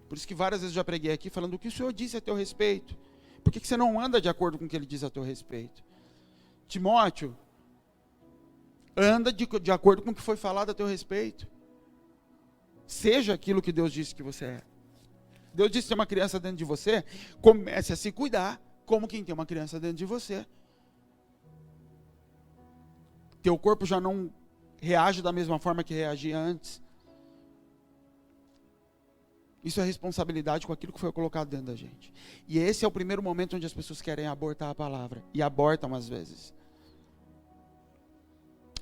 S1: Por isso que várias vezes eu já preguei aqui falando o que o Senhor disse a teu respeito. Por que você não anda de acordo com o que Ele diz a teu respeito? Timóteo, anda de acordo com o que foi falado a teu respeito. Seja aquilo que Deus disse que você é. Deus disse que tem uma criança dentro de você, comece a se cuidar como quem tem uma criança dentro de você. Teu corpo já não reage da mesma forma que reagia antes. Isso é responsabilidade com aquilo que foi colocado dentro da gente. E esse é o primeiro momento onde as pessoas querem abortar a palavra. E abortam às vezes.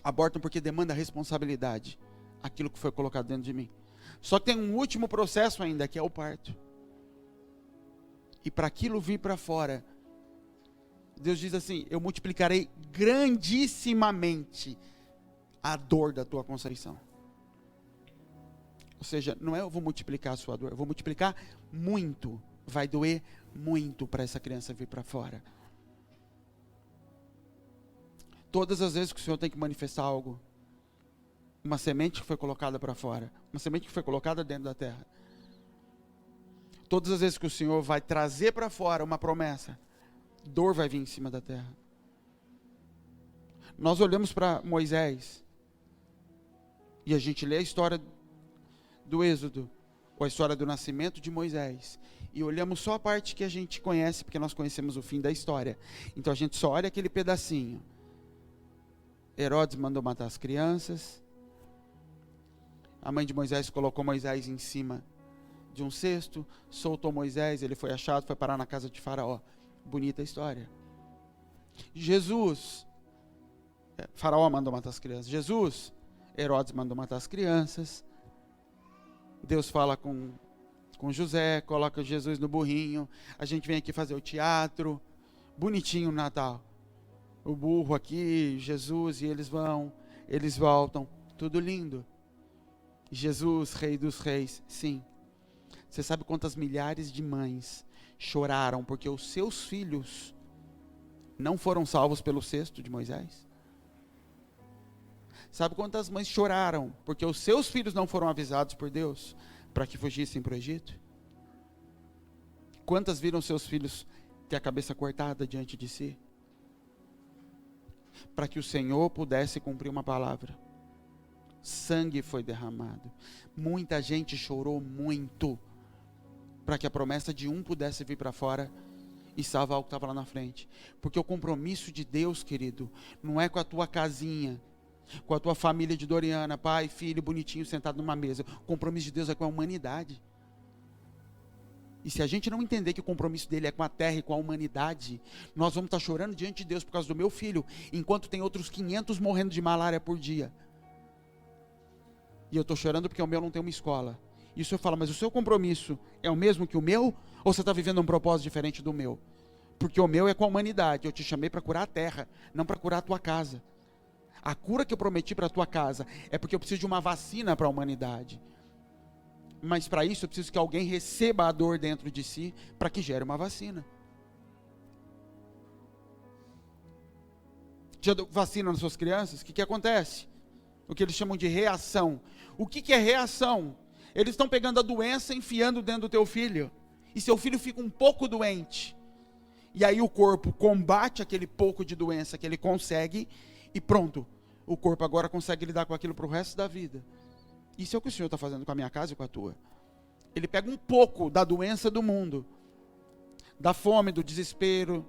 S1: Abortam porque demanda responsabilidade. Aquilo que foi colocado dentro de mim. Só que tem um último processo ainda, que é o parto. E para aquilo vir para fora, Deus diz assim: eu multiplicarei grandissimamente a dor da tua conceição. Ou seja, não é eu vou multiplicar a sua dor, eu vou multiplicar muito. Vai doer muito para essa criança vir para fora. Todas as vezes que o Senhor tem que manifestar algo, uma semente que foi colocada para fora, uma semente que foi colocada dentro da terra. Todas as vezes que o Senhor vai trazer para fora uma promessa, dor vai vir em cima da terra. Nós olhamos para Moisés e a gente lê a história do Êxodo, ou a história do nascimento de Moisés, e olhamos só a parte que a gente conhece, porque nós conhecemos o fim da história. Então a gente só olha aquele pedacinho. Herodes mandou matar as crianças. A mãe de Moisés colocou Moisés em cima de um cesto, soltou Moisés, ele foi achado, foi parar na casa de Faraó. Bonita história. Jesus, Faraó mandou matar as crianças. Jesus, Herodes mandou matar as crianças. Deus fala com José, coloca Jesus no burrinho. A gente vem aqui fazer o teatro, bonitinho no Natal. O burro aqui, Jesus, e eles vão, eles voltam, tudo lindo. Jesus, Rei dos Reis, sim. Você sabe quantas milhares de mães choraram porque os seus filhos não foram salvos pelo cesto de Moisés? Sabe quantas mães choraram porque os seus filhos não foram avisados por Deus para que fugissem para o Egito? Quantas viram seus filhos ter a cabeça cortada diante de si? Para que o Senhor pudesse cumprir uma palavra. Sangue foi derramado. Muita gente chorou muito para que a promessa de um pudesse vir para fora e salvar o que estava lá na frente. Porque o compromisso de Deus, querido, não é com a tua casinha, com a tua família de Doriana, pai, filho, bonitinho, sentado numa mesa. O compromisso de Deus é com a humanidade. E se a gente não entender que o compromisso dele é com a terra e com a humanidade, nós vamos estar chorando diante de Deus por causa do meu filho, enquanto tem outros 500 morrendo de malária por dia. E eu estou chorando porque o meu não tem uma escola. E o Senhor fala, mas o seu compromisso é o mesmo que o meu? Ou você está vivendo um propósito diferente do meu? Porque o meu é com a humanidade. Eu te chamei para curar a terra, não para curar a tua casa. A cura que eu prometi para a tua casa é porque eu preciso de uma vacina para a humanidade. Mas para isso eu preciso que alguém receba a dor dentro de si para que gere uma vacina. Já deu vacina nas suas crianças? O que acontece? O que eles chamam de reação. O que é reação? Eles estão pegando a doença e enfiando dentro do teu filho. E seu filho fica um pouco doente. E aí o corpo combate aquele pouco de doença que ele consegue e pronto. O corpo agora consegue lidar com aquilo para o resto da vida. Isso é o que o Senhor está fazendo com a minha casa e com a tua. Ele pega um pouco da doença do mundo, da fome, do desespero,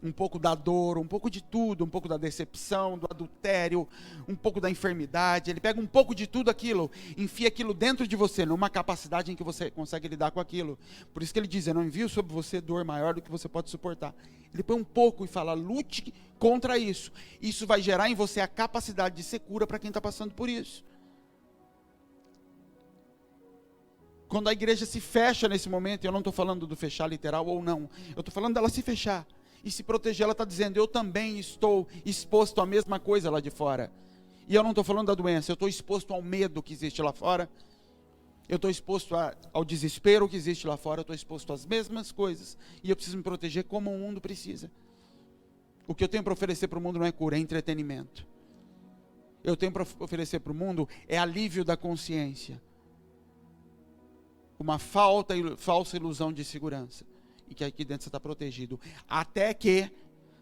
S1: um pouco da dor, um pouco de tudo, um pouco da decepção, do adultério, um pouco da enfermidade. Ele pega um pouco de tudo aquilo, enfia aquilo dentro de você, numa capacidade em que você consegue lidar com aquilo. Por isso que ele diz, eu não envio sobre você dor maior do que você pode suportar. Ele põe um pouco e fala, lute contra isso. Isso vai gerar em você a capacidade de ser cura para quem está passando por isso. Quando a igreja se fecha nesse momento, eu não estou falando do fechar literal ou não, eu estou falando dela se fechar e se proteger. Ela está dizendo, eu também estou exposto à mesma coisa lá de fora. E eu não estou falando da doença, eu estou exposto ao medo que existe lá fora, eu estou exposto ao desespero que existe lá fora, eu estou exposto às mesmas coisas, e eu preciso me proteger como o mundo precisa. O que eu tenho para oferecer para o mundo não é cura, é entretenimento. Eu tenho para oferecer para o mundo é alívio da consciência. uma falsa ilusão de segurança. E que aqui dentro você está protegido. Até que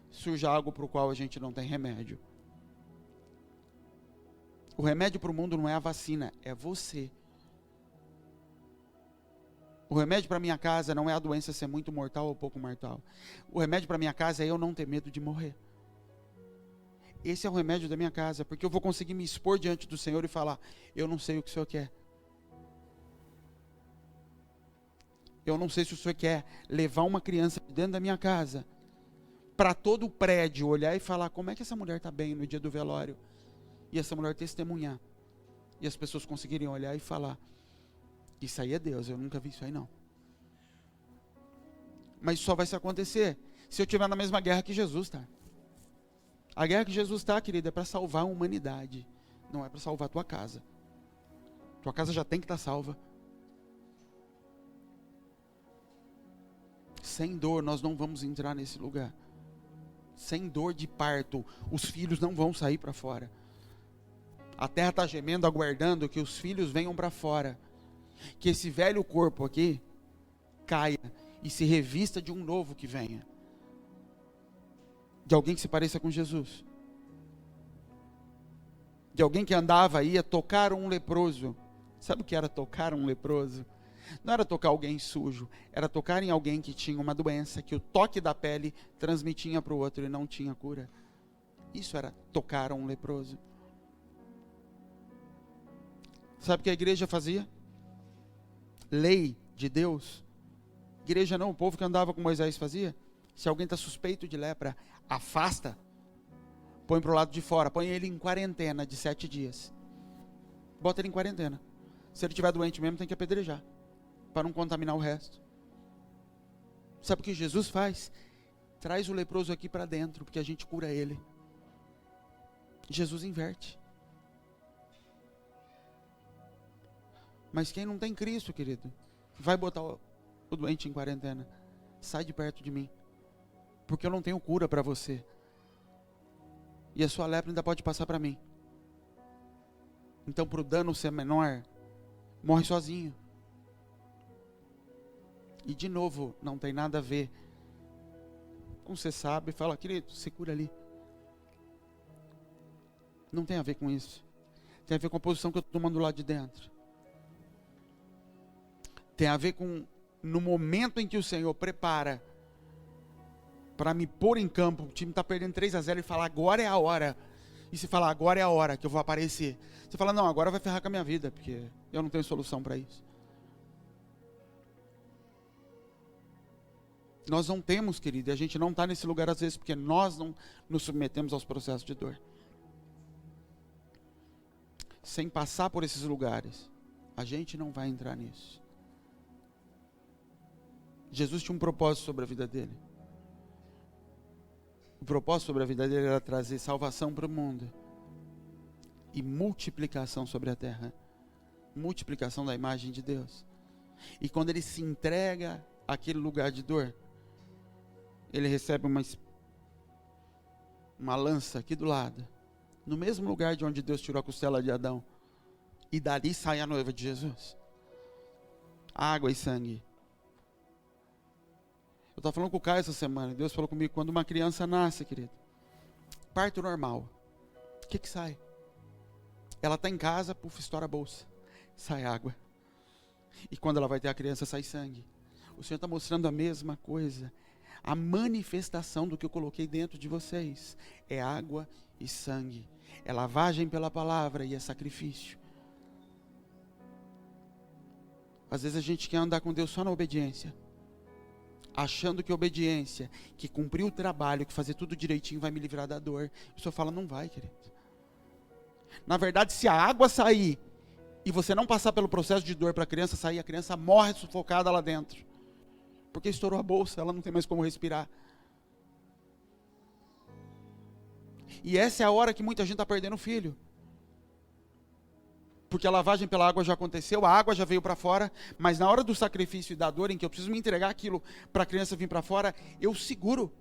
S1: surja algo para o qual a gente não tem remédio. O remédio para o mundo não é a vacina, é você. O remédio para minha casa não é a doença ser muito mortal ou pouco mortal. O remédio para minha casa é eu não ter medo de morrer. Esse é o remédio da minha casa, porque eu vou conseguir me expor diante do Senhor e falar: eu não sei o que o Senhor quer. Eu não sei se o Senhor quer levar uma criança dentro da minha casa, para todo o prédio olhar e falar: como é que essa mulher está bem no dia do velório? E essa mulher testemunhar. E as pessoas conseguirem olhar e falar: isso aí é Deus, eu nunca vi isso aí não. Mas só vai se acontecer se eu estiver na mesma guerra que Jesus está. A guerra que Jesus está, querida, é para salvar a humanidade. Não é para salvar a tua casa. Tua casa já tem que estar salva. Sem dor nós não vamos entrar nesse lugar. Sem dor de parto, os filhos não vão sair para fora. A terra está gemendo, aguardando que os filhos venham para fora. Que esse velho corpo aqui caia e se revista de um novo que venha. De alguém que se pareça com Jesus. De alguém que andava e ia tocar um leproso. Sabe o que era tocar um leproso? Não era tocar alguém sujo, era tocar em alguém que tinha uma doença, que o toque da pele transmitia para o outro e não tinha cura. Isso era tocar um leproso. Sabe o que a igreja fazia? Lei de Deus. Igreja não, o povo que andava com Moisés fazia. Se alguém está suspeito de lepra, afasta, põe para o lado de fora, põe ele em quarentena de 7 dias. Bota ele em quarentena. Se ele estiver doente mesmo, tem que apedrejar, para não contaminar o resto. Sabe o que Jesus faz? Traz o leproso aqui para dentro, porque a gente cura ele. Jesus inverte. Mas quem não tem Cristo, querido, vai botar o doente em quarentena. Sai de perto de mim, porque eu não tenho cura para você. E a sua lepra ainda pode passar para mim. Então, para o dano ser menor, morre sozinho. E de novo, não tem nada a ver com você sabe, fala: querido, se cura ali. Não tem a ver com isso. Tem a ver com a posição que eu estou tomando lá de dentro. Tem a ver com, no momento em que o Senhor prepara para me pôr em campo, o time está perdendo 3-0 e fala: agora é a hora. E se falar: agora é a hora que eu vou aparecer. Você fala: não, agora vai ferrar com a minha vida, porque eu não tenho solução para isso. Nós não temos, querido, e a gente não está nesse lugar às vezes porque nós não nos submetemos aos processos de dor. Sem passar por esses lugares, a gente não vai entrar nisso. Jesus tinha um propósito sobre a vida dele. O propósito sobre a vida dele era trazer salvação para o mundo e multiplicação sobre a terra. Multiplicação da imagem de Deus. E quando ele se entrega àquele lugar de dor, ele recebe uma lança aqui do lado, no mesmo lugar de onde Deus tirou a costela de Adão. E dali sai a noiva de Jesus. Água e sangue. Eu estava falando com o Caio essa semana, Deus falou comigo: quando uma criança nasce, querido, parto normal, o que sai? Ela está em casa, puf, estoura a bolsa, sai água. E quando ela vai ter a criança, sai sangue. O Senhor está mostrando a mesma coisa. A manifestação do que eu coloquei dentro de vocês é água e sangue. É lavagem pela palavra e é sacrifício. Às vezes a gente quer andar com Deus só na obediência, achando que obediência, que cumprir o trabalho, que fazer tudo direitinho vai me livrar da dor. O Senhor fala: não vai, querido. Na verdade, se a água sair e você não passar pelo processo de dor para a criança sair, a criança morre sufocada lá dentro, porque estourou a bolsa, ela não tem mais como respirar. E essa é a hora que muita gente está perdendo o filho. Porque a lavagem pela água já aconteceu, a água já veio para fora, mas na hora do sacrifício e da dor, em que eu preciso me entregar aquilo para a criança vir para fora, eu seguro.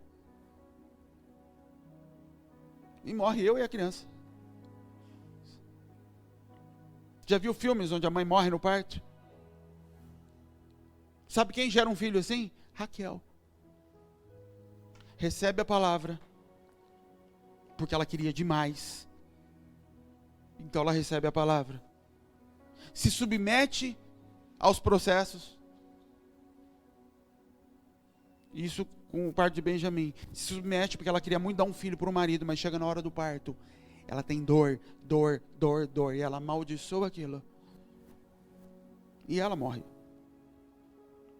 S1: E morre eu e a criança. Já viu filmes onde a mãe morre no parto? Sabe quem gera um filho assim? Raquel. Recebe a palavra, porque ela queria demais. Então ela recebe a palavra. Se submete aos processos. Isso com o parto de Benjamim. Se submete porque ela queria muito dar um filho para o marido, mas chega na hora do parto. Ela tem dor. E ela amaldiçoa aquilo. E ela morre.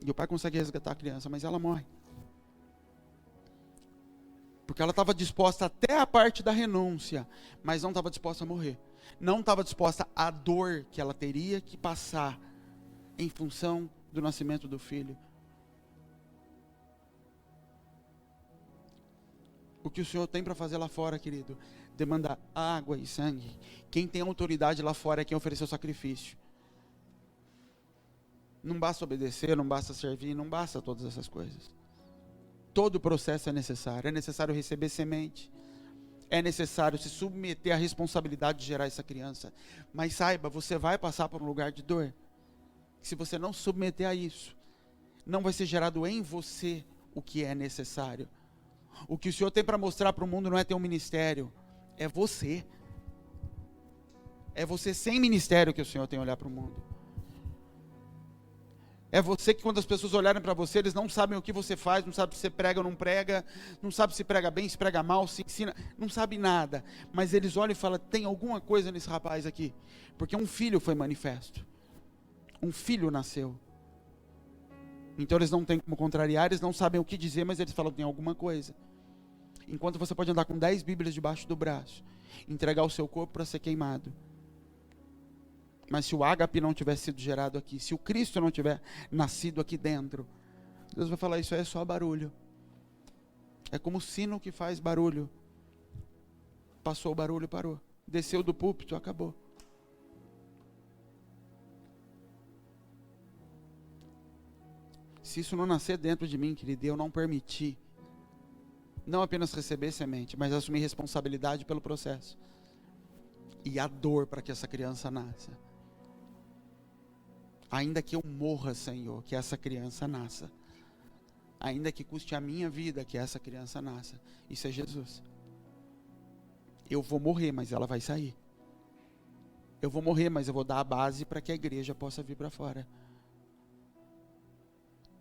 S1: E o pai consegue resgatar a criança, mas ela morre. Porque ela estava disposta até a parte da renúncia, mas não estava disposta a morrer. Não estava disposta à dor que ela teria que passar em função do nascimento do filho. O que o Senhor tem para fazer lá fora, querido? Demanda água e sangue. Quem tem autoridade lá fora é quem ofereceu sacrifício. Não basta obedecer, não basta servir, não basta todas essas coisas. Todo o processo é necessário. É necessário receber semente. É necessário se submeter à responsabilidade de gerar essa criança. Mas saiba, você vai passar por um lugar de dor. Se você não submeter a isso, não vai ser gerado em você o que é necessário. O que o Senhor tem para mostrar para o mundo não é ter um ministério, é você. É você sem ministério que o Senhor tem a olhar para o mundo. É você que quando as pessoas olharem para você, eles não sabem o que você faz, não sabem se você prega ou não prega, não sabem se prega bem, se prega mal, se ensina, não sabe nada. Mas eles olham e falam, tem alguma coisa nesse rapaz aqui. Porque um filho foi manifesto. Um filho nasceu. Então eles não têm como contrariar, eles não sabem o que dizer, mas eles falam, tem alguma coisa. Enquanto você pode andar com 10 Bíblias debaixo do braço, entregar o seu corpo para ser queimado. Mas se o ágape não tiver sido gerado aqui, se o Cristo não tiver nascido aqui dentro, Deus vai falar, isso aí é só barulho. É como o sino que faz barulho. Passou o barulho, parou. Desceu do púlpito, acabou. Se isso não nascer dentro de mim, querido, eu não permitir, não apenas receber semente, mas assumir responsabilidade pelo processo. E a dor para que essa criança nasça. Ainda que eu morra, Senhor, que essa criança nasça. Ainda que custe a minha vida, que essa criança nasça. Isso é Jesus. Eu vou morrer, mas ela vai sair. Eu vou morrer, mas eu vou dar a base para que a igreja possa vir para fora.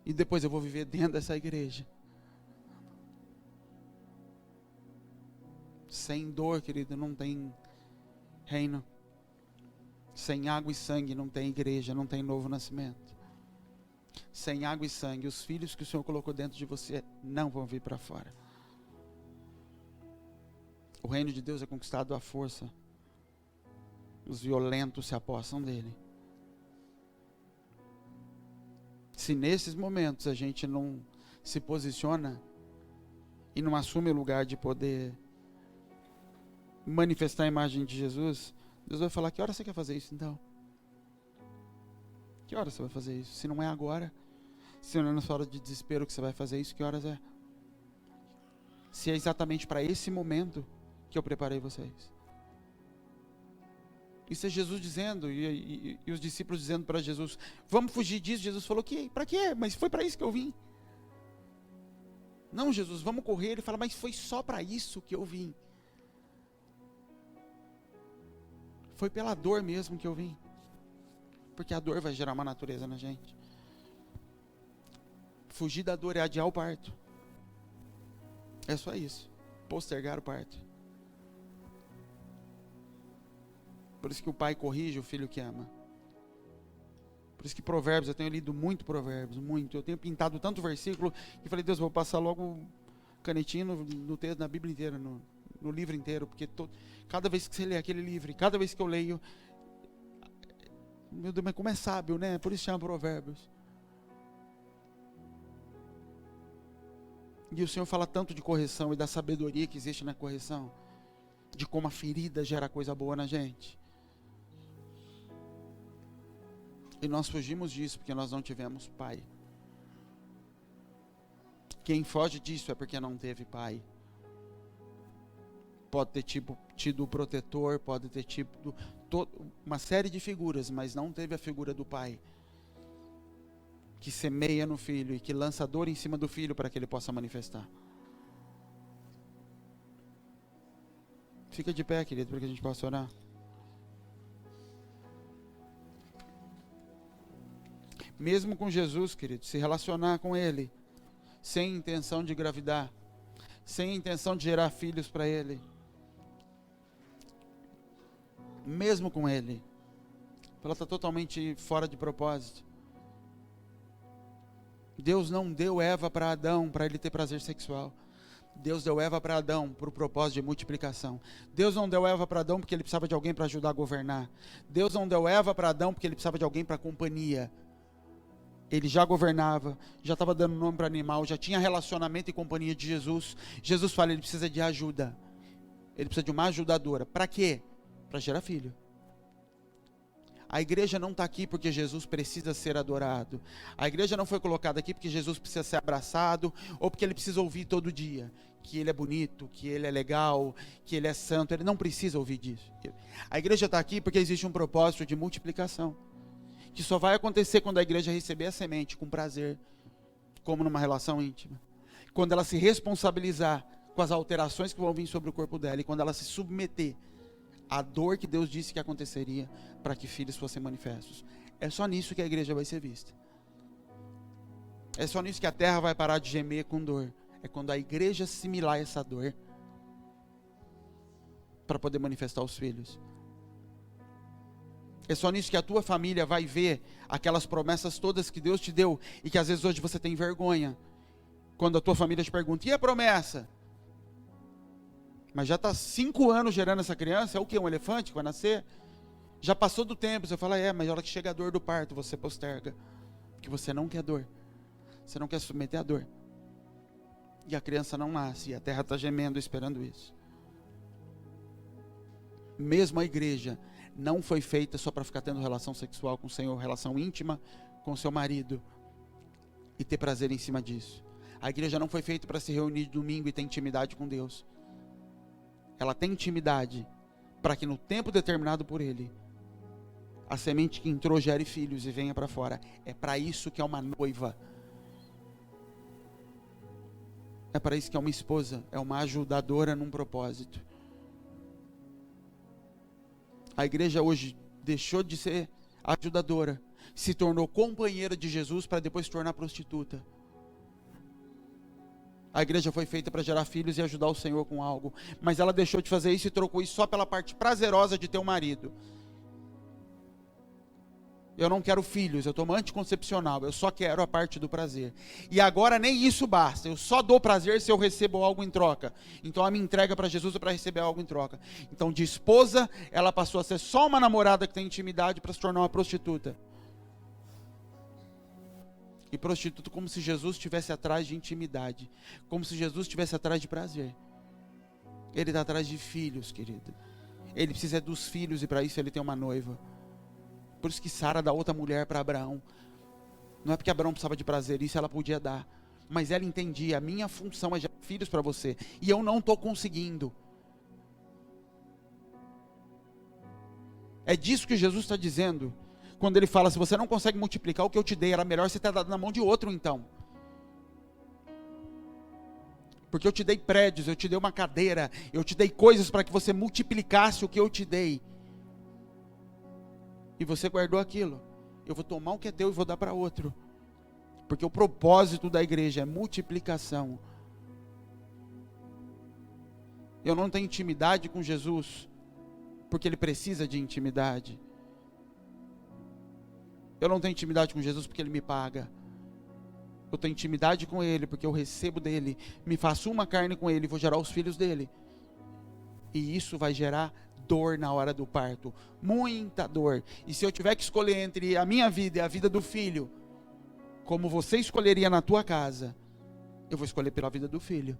S1: E depois eu vou viver dentro dessa igreja. Sem dor, querido, não tem reino. Sem água e sangue não tem igreja, não tem novo nascimento. Sem água e sangue, os filhos que o Senhor colocou dentro de você não vão vir para fora. O reino de Deus é conquistado à força. Os violentos se apossam dele. Se nesses momentos a gente não se posiciona e não assume o lugar de poder manifestar a imagem de Jesus, Deus vai falar, que hora você quer fazer isso então? Que hora você vai fazer isso? Se não é agora, se não é na sua hora de desespero que você vai fazer isso, que horas é? Se é exatamente para esse momento que eu preparei vocês. Isso é Jesus dizendo, e os discípulos dizendo para Jesus, vamos fugir disso. Jesus falou, para quê? Mas foi para isso que eu vim. Não, Jesus, vamos correr. Ele fala, mas foi só para isso que eu vim. Foi pela dor mesmo que eu vim. Porque a dor vai gerar uma natureza na gente. Fugir da dor é adiar o parto. É só isso. Postergar o parto. Por isso que o pai corrige o filho que ama. Por isso que Provérbios, eu tenho lido muito Provérbios, muito. Eu tenho pintado tanto versículo que falei, Deus, vou passar logo canetinho no texto, na Bíblia inteira, no livro inteiro, porque cada vez que você lê aquele livro, cada vez que eu leio, meu Deus, mas como é sábio, né? Por isso chama Provérbios. E o Senhor fala tanto de correção e da sabedoria que existe na correção, de como a ferida gera coisa boa na gente. E nós fugimos disso porque nós não tivemos pai. Quem foge disso é porque não teve pai. Pode ter tido o protetor, pode ter tido uma série de figuras, mas não teve a figura do pai. que semeia no filho e que lança dor em cima do filho para que ele possa manifestar. Fica de pé, querido, para que a gente possa orar. Mesmo com Jesus, querido, se relacionar com Ele, sem intenção de engravidar, sem intenção de gerar filhos para Ele, mesmo com Ele, ela está totalmente fora de propósito. Deus não deu Eva para Adão para ele ter prazer sexual. Deus deu Eva para Adão para o propósito de multiplicação. Deus não deu Eva para Adão porque ele precisava de alguém para ajudar a governar. Deus não deu Eva para Adão porque ele precisava de alguém para companhia. Ele já governava, já estava dando nome para animal, já tinha relacionamento e companhia de Jesus. Jesus fala, ele precisa de ajuda. Ele precisa de uma ajudadora. Para quê? Para gerar filho. A igreja não está aqui porque Jesus precisa ser adorado. A igreja não foi colocada aqui porque Jesus precisa ser abraçado ou porque ele precisa ouvir todo dia que ele é bonito, que ele é legal, que ele é santo. Ele não precisa ouvir disso. A igreja está aqui porque existe um propósito de multiplicação, que só vai acontecer quando a igreja receber a semente com prazer, como numa relação íntima. Quando ela se responsabilizar com as alterações que vão vir sobre o corpo dela e quando ela se submeter à dor que Deus disse que aconteceria para que filhos fossem manifestos. É só nisso que a igreja vai ser vista. É só nisso que a terra vai parar de gemer com dor. É quando a igreja assimilar essa dor para poder manifestar os filhos. É só nisso que a tua família vai ver aquelas promessas todas que Deus te deu e que às vezes hoje você tem vergonha. Quando a tua família te pergunta, e a promessa? Mas já está 5 anos gerando essa criança, é o que? Um elefante que vai nascer? Já passou do tempo, você fala, mas a hora que chega a dor do parto, você posterga. Porque você não quer dor. Você não quer submeter a dor. E a criança não nasce, e a terra está gemendo esperando isso. Mesmo a igreja não foi feita só para ficar tendo relação sexual com o Senhor, relação íntima com o seu marido e ter prazer em cima disso. A igreja não foi feita para se reunir domingo e ter intimidade com Deus. Ela tem intimidade para que no tempo determinado por Ele, a semente que entrou gere filhos e venha para fora. É para isso que é uma noiva. É para isso que é uma esposa, é uma ajudadora num propósito. A igreja hoje deixou de ser ajudadora, se tornou companheira de Jesus para depois se tornar prostituta. A igreja foi feita para gerar filhos e ajudar o Senhor com algo, mas ela deixou de fazer isso e trocou isso só pela parte prazerosa de ter um marido. Eu não quero filhos, eu tomo anticoncepcional, eu só quero a parte do prazer. E agora nem isso basta, eu só dou prazer se eu recebo algo em troca. Então a minha entrega para Jesus é para receber algo em troca. Então de esposa, ela passou a ser só uma namorada que tem intimidade para se tornar uma prostituta. E prostituta como se Jesus estivesse atrás de intimidade, como se Jesus estivesse atrás de prazer. Ele está atrás de filhos, querido. Ele precisa dos filhos e para isso ele tem uma noiva. Por isso que Sara dá outra mulher para Abraão. Não é porque Abraão precisava de prazer, isso ela podia dar. Mas ela entendia, a minha função é gerar filhos para você. E eu não estou conseguindo. É disso que Jesus está dizendo. Quando ele fala, se você não consegue multiplicar o que eu te dei, era melhor você ter dado na mão de outro então. Porque eu te dei prédios, eu te dei uma cadeira, eu te dei coisas para que você multiplicasse o que eu te dei. E você guardou aquilo. Eu vou tomar o que é teu e vou dar para outro. Porque o propósito da igreja é multiplicação. Eu não tenho intimidade com Jesus porque ele precisa de intimidade. Eu não tenho intimidade com Jesus porque ele me paga. Eu tenho intimidade com ele porque eu recebo dele, me faço uma carne com ele e vou gerar os filhos dele. E isso vai gerar dor na hora do parto, muita dor. E se eu tiver que escolher entre a minha vida e a vida do filho, como você escolheria na tua casa, eu vou escolher pela vida do filho.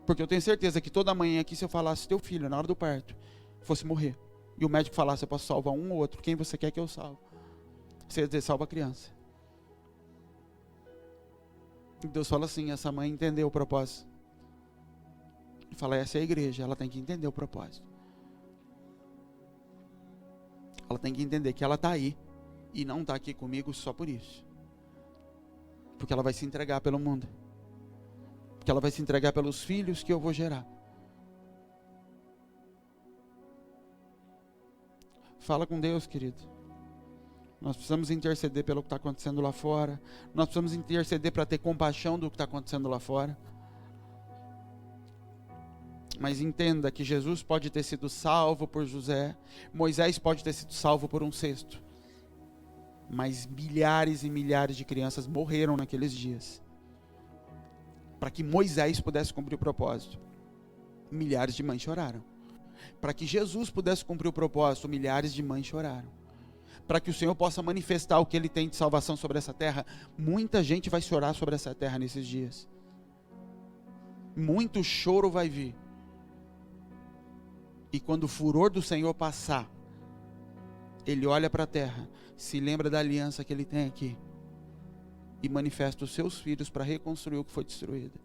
S1: Porque eu tenho certeza que toda manhã aqui, se eu falasse teu filho na hora do parto fosse morrer, e o médico falasse, eu posso salvar um ou outro, quem você quer que eu salve? Você ia dizer, salva a criança. E Deus fala assim, essa mãe entendeu o propósito. Ele fala, essa é a igreja, ela tem que entender o propósito. ela tem que entender que ela está aí e não está aqui comigo só por isso. Porque ela vai se entregar pelo mundo. Porque ela vai se entregar pelos filhos que eu vou gerar. Fala com Deus, querido. Nós precisamos interceder pelo que está acontecendo lá fora. Nós precisamos interceder para ter compaixão do que está acontecendo lá fora. Mas entenda que Jesus pode ter sido salvo por José. Moisés pode ter sido salvo por um cesto. Mas milhares e milhares de crianças morreram naqueles dias. Para que Moisés pudesse cumprir o propósito. Milhares de mães choraram. Para que Jesus pudesse cumprir o propósito, milhares de mães choraram. Para que o Senhor possa manifestar o que Ele tem de salvação sobre essa terra, muita gente vai chorar sobre essa terra nesses dias. Muito choro vai vir. E quando o furor do Senhor passar, Ele olha para a terra, se lembra da aliança que Ele tem aqui, e manifesta os seus filhos para reconstruir o que foi destruído.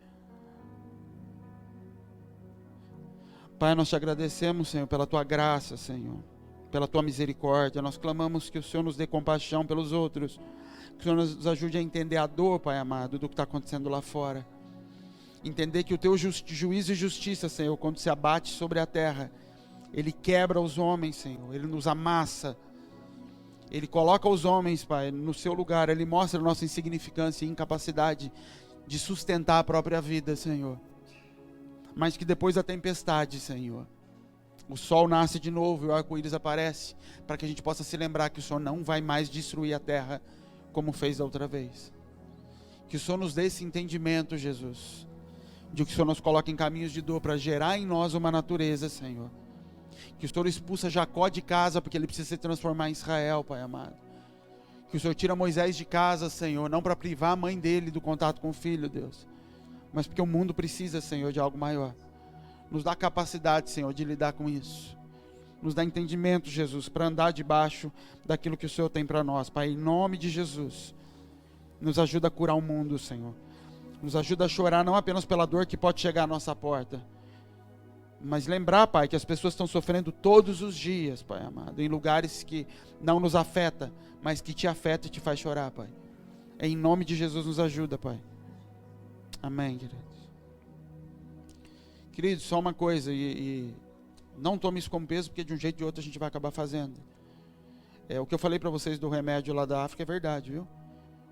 S1: Pai, nós te agradecemos, Senhor, pela Tua graça, Senhor, pela Tua misericórdia. Nós clamamos que o Senhor nos dê compaixão pelos outros, que o Senhor nos ajude a entender a dor, Pai amado, do que está acontecendo lá fora. Entender que o Teu juízo e justiça, Senhor, quando se abate sobre a terra, Ele quebra os homens, Senhor, Ele nos amassa, Ele coloca os homens, Pai, no seu lugar, Ele mostra a nossa insignificância e incapacidade de sustentar a própria vida, Senhor. Mas que depois da tempestade, Senhor, o sol nasce de novo e o arco-íris aparece, para que a gente possa se lembrar que o Senhor não vai mais destruir a terra como fez da outra vez. Que o Senhor nos dê esse entendimento, Jesus, de que o Senhor nos coloque em caminhos de dor para gerar em nós uma natureza, Senhor. Que o Senhor expulsa Jacó de casa, porque ele precisa se transformar em Israel, Pai amado. Que o Senhor tira Moisés de casa, Senhor, não para privar a mãe dele do contato com o filho, Deus, mas porque o mundo precisa, Senhor, de algo maior. Nos dá capacidade, Senhor, de lidar com isso. Nos dá entendimento, Jesus, para andar debaixo daquilo que o Senhor tem para nós, Pai, em nome de Jesus. Nos ajuda a curar o mundo, Senhor. Nos ajuda a chorar não apenas pela dor que pode chegar à nossa porta, mas lembrar, Pai, que as pessoas estão sofrendo todos os dias, Pai amado, em lugares que não nos afeta, mas que te afeta e te faz chorar, Pai. Em nome de Jesus nos ajuda, Pai. Amém, queridos. Queridos, só uma coisa, e não tome isso como peso, porque de um jeito ou de outro a gente vai acabar fazendo. O que eu falei para vocês do remédio lá da África é verdade, viu?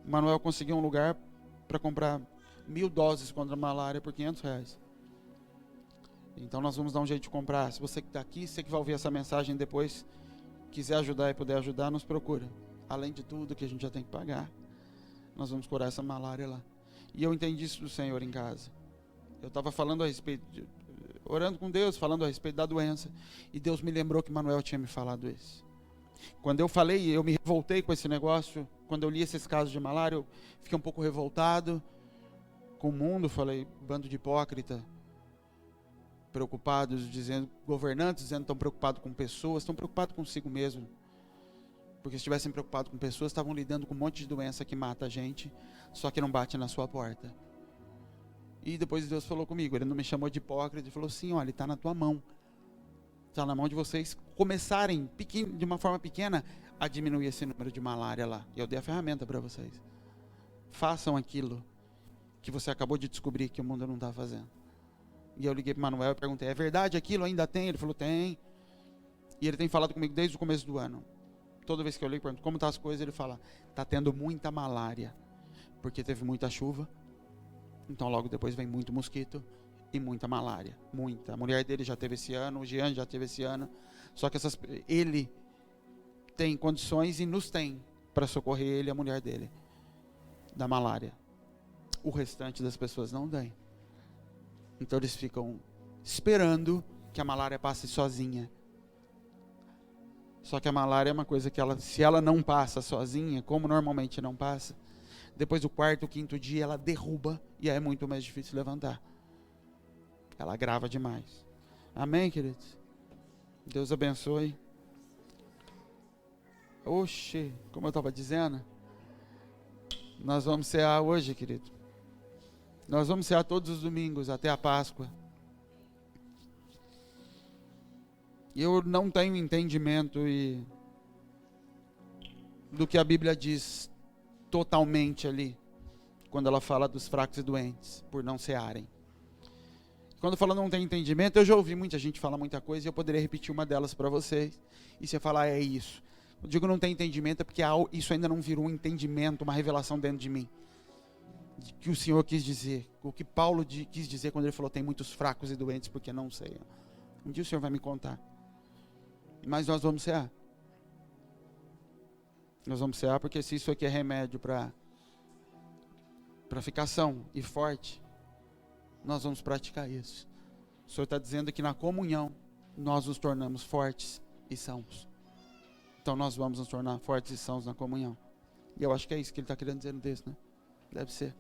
S1: O Manuel conseguiu um lugar para comprar 1000 doses contra a malária por R$500. Então nós vamos dar um jeito de comprar. Se você que está aqui, você que vai ouvir essa mensagem depois, quiser ajudar e puder ajudar, nos procura. Além de tudo que a gente já tem que pagar, nós vamos curar essa malária lá. E eu entendi isso do Senhor em casa. Eu estava falando a respeito, orando com Deus, falando a respeito da doença. E Deus me lembrou que Manuel tinha me falado isso. Quando eu falei, eu me revoltei com esse negócio. Quando eu li esses casos de malária, eu fiquei um pouco revoltado com o mundo. Falei, bando de hipócrita, preocupados, dizendo, governantes dizendo que estão preocupados com pessoas, estão preocupados consigo mesmo. Porque se estivessem preocupados com pessoas, estavam lidando com um monte de doença que mata a gente, só que não bate na sua porta. E depois Deus falou comigo, Ele não me chamou de hipócrita, Ele falou assim, olha, está na tua mão. Está na mão de vocês começarem, de uma forma pequena, a diminuir esse número de malária lá. E eu dei a ferramenta para vocês. Façam aquilo que você acabou de descobrir que o mundo não está fazendo. E eu liguei para o Manuel e perguntei, é verdade aquilo? Ainda tem? Ele falou, tem. E ele tem falado comigo desde o começo do ano. Toda vez que eu ligo e pergunto como estão as coisas, ele fala, está tendo muita malária, porque teve muita chuva, então logo depois vem muito mosquito e muita malária, muita. A mulher dele já teve esse ano, o Jean já teve esse ano, só que ele tem condições e nos tem para socorrer ele e a mulher dele da malária. O restante das pessoas não tem. Então eles ficam esperando que a malária passe sozinha. Só que a malária é uma coisa que se ela não passa sozinha, como normalmente não passa, depois do 4º, 5º dia ela derruba e aí é muito mais difícil levantar. Ela agrava demais. Amém, queridos? Deus abençoe. Oxe, como eu estava dizendo, nós vamos cear hoje, querido. Nós vamos cear todos os domingos até a Páscoa. Eu não tenho entendimento e do que a Bíblia diz totalmente ali, quando ela fala dos fracos e doentes, por não cearem. Quando fala não tem entendimento, eu já ouvi muita gente falar muita coisa e eu poderia repetir uma delas para vocês. E você falar, é isso. Eu digo não tem entendimento é porque isso ainda não virou um entendimento, uma revelação dentro de mim. De que o Senhor quis dizer, o que Paulo quis dizer quando ele falou tem muitos fracos e doentes porque não ceiam. Um dia o Senhor vai me contar. Mas nós vamos cear. Nós vamos cear porque se isso aqui é remédio para ficar são e forte, nós vamos praticar isso. O Senhor está dizendo que na comunhão nós nos tornamos fortes e sãos. Então nós vamos nos tornar fortes e sãos na comunhão. E eu acho que é isso que ele está querendo dizer no texto, né? Deve ser.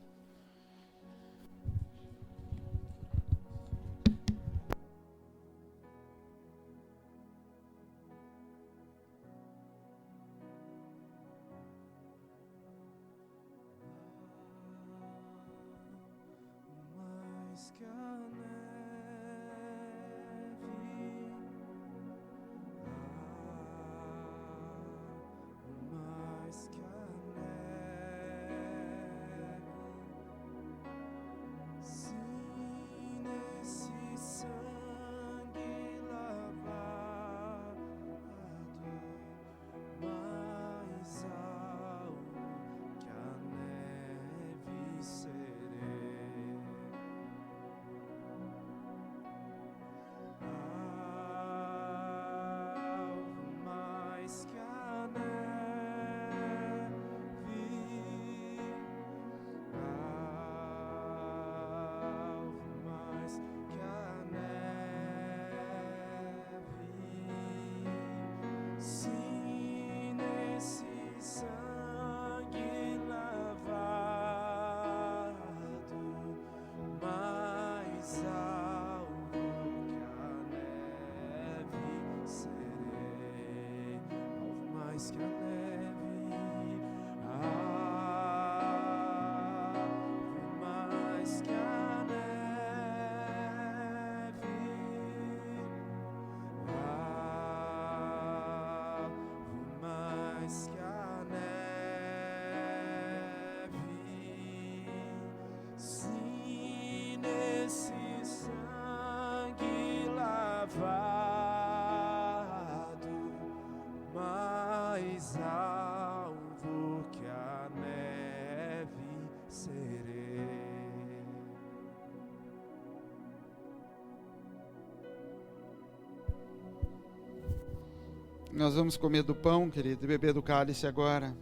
S1: Nós vamos comer do pão, querido, e beber do cálice agora.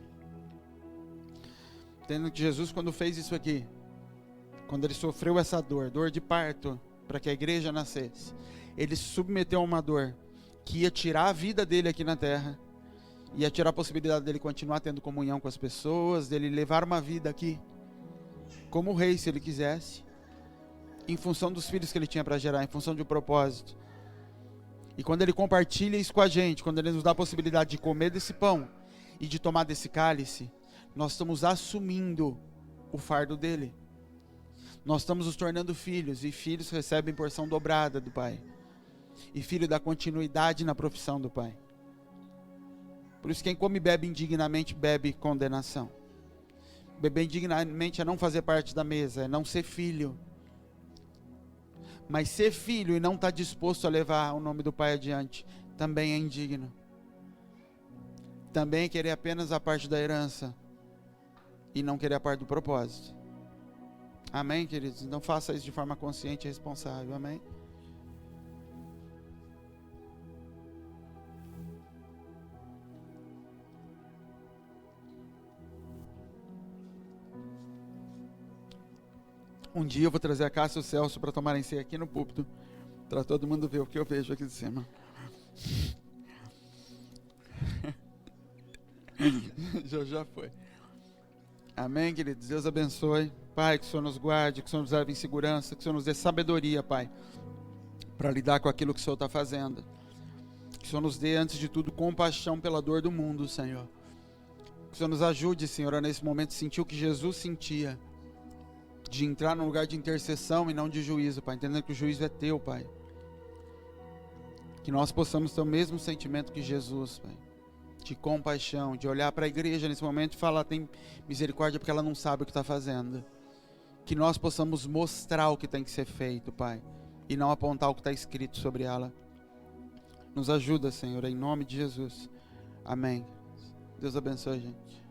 S1: Entendendo que Jesus, quando fez isso aqui, quando ele sofreu essa dor de parto, para que a igreja nascesse, ele se submeteu a uma dor que ia tirar a vida dele aqui na terra, ia tirar a possibilidade dele continuar tendo comunhão com as pessoas, dele levar uma vida aqui, como rei, se ele quisesse, em função dos filhos que ele tinha para gerar, em função de um propósito. E quando ele compartilha isso com a gente, quando ele nos dá a possibilidade de comer desse pão e de tomar desse cálice, nós estamos assumindo o fardo dele. Nós estamos nos tornando filhos, e filhos recebem porção dobrada do Pai. E filho dá continuidade na profissão do Pai. Por isso quem come e bebe indignamente, bebe condenação. Beber indignamente é não fazer parte da mesa, é não ser filho. Mas ser filho e não estar disposto a levar o nome do Pai adiante, também é indigno. Também é querer apenas a parte da herança e não querer a parte do propósito. Amém, queridos? Então faça isso de forma consciente e responsável. Amém? Um dia eu vou trazer a Cássia e o Celso para tomarem ceia aqui no púlpito, para todo mundo ver o que eu vejo aqui de cima. já foi. Amém, queridos? Deus abençoe. Pai, que o Senhor nos guarde, que o Senhor nos leve em segurança, que o Senhor nos dê sabedoria, Pai, para lidar com aquilo que o Senhor está fazendo. Que o Senhor nos dê, antes de tudo, compaixão pela dor do mundo, Senhor. Que o Senhor nos ajude, Senhor, a nesse momento sentir o que Jesus sentia, de entrar num lugar de intercessão e não de juízo, Pai, entendendo que o juízo é teu, Pai. Que nós possamos ter o mesmo sentimento que Jesus, Pai. de compaixão, de olhar para a igreja nesse momento e falar, tem misericórdia porque ela não sabe o que está fazendo. Que nós possamos mostrar o que tem que ser feito, Pai, e não apontar o que está escrito sobre ela. Nos ajuda, Senhor, em nome de Jesus. Amém. Deus abençoe a gente.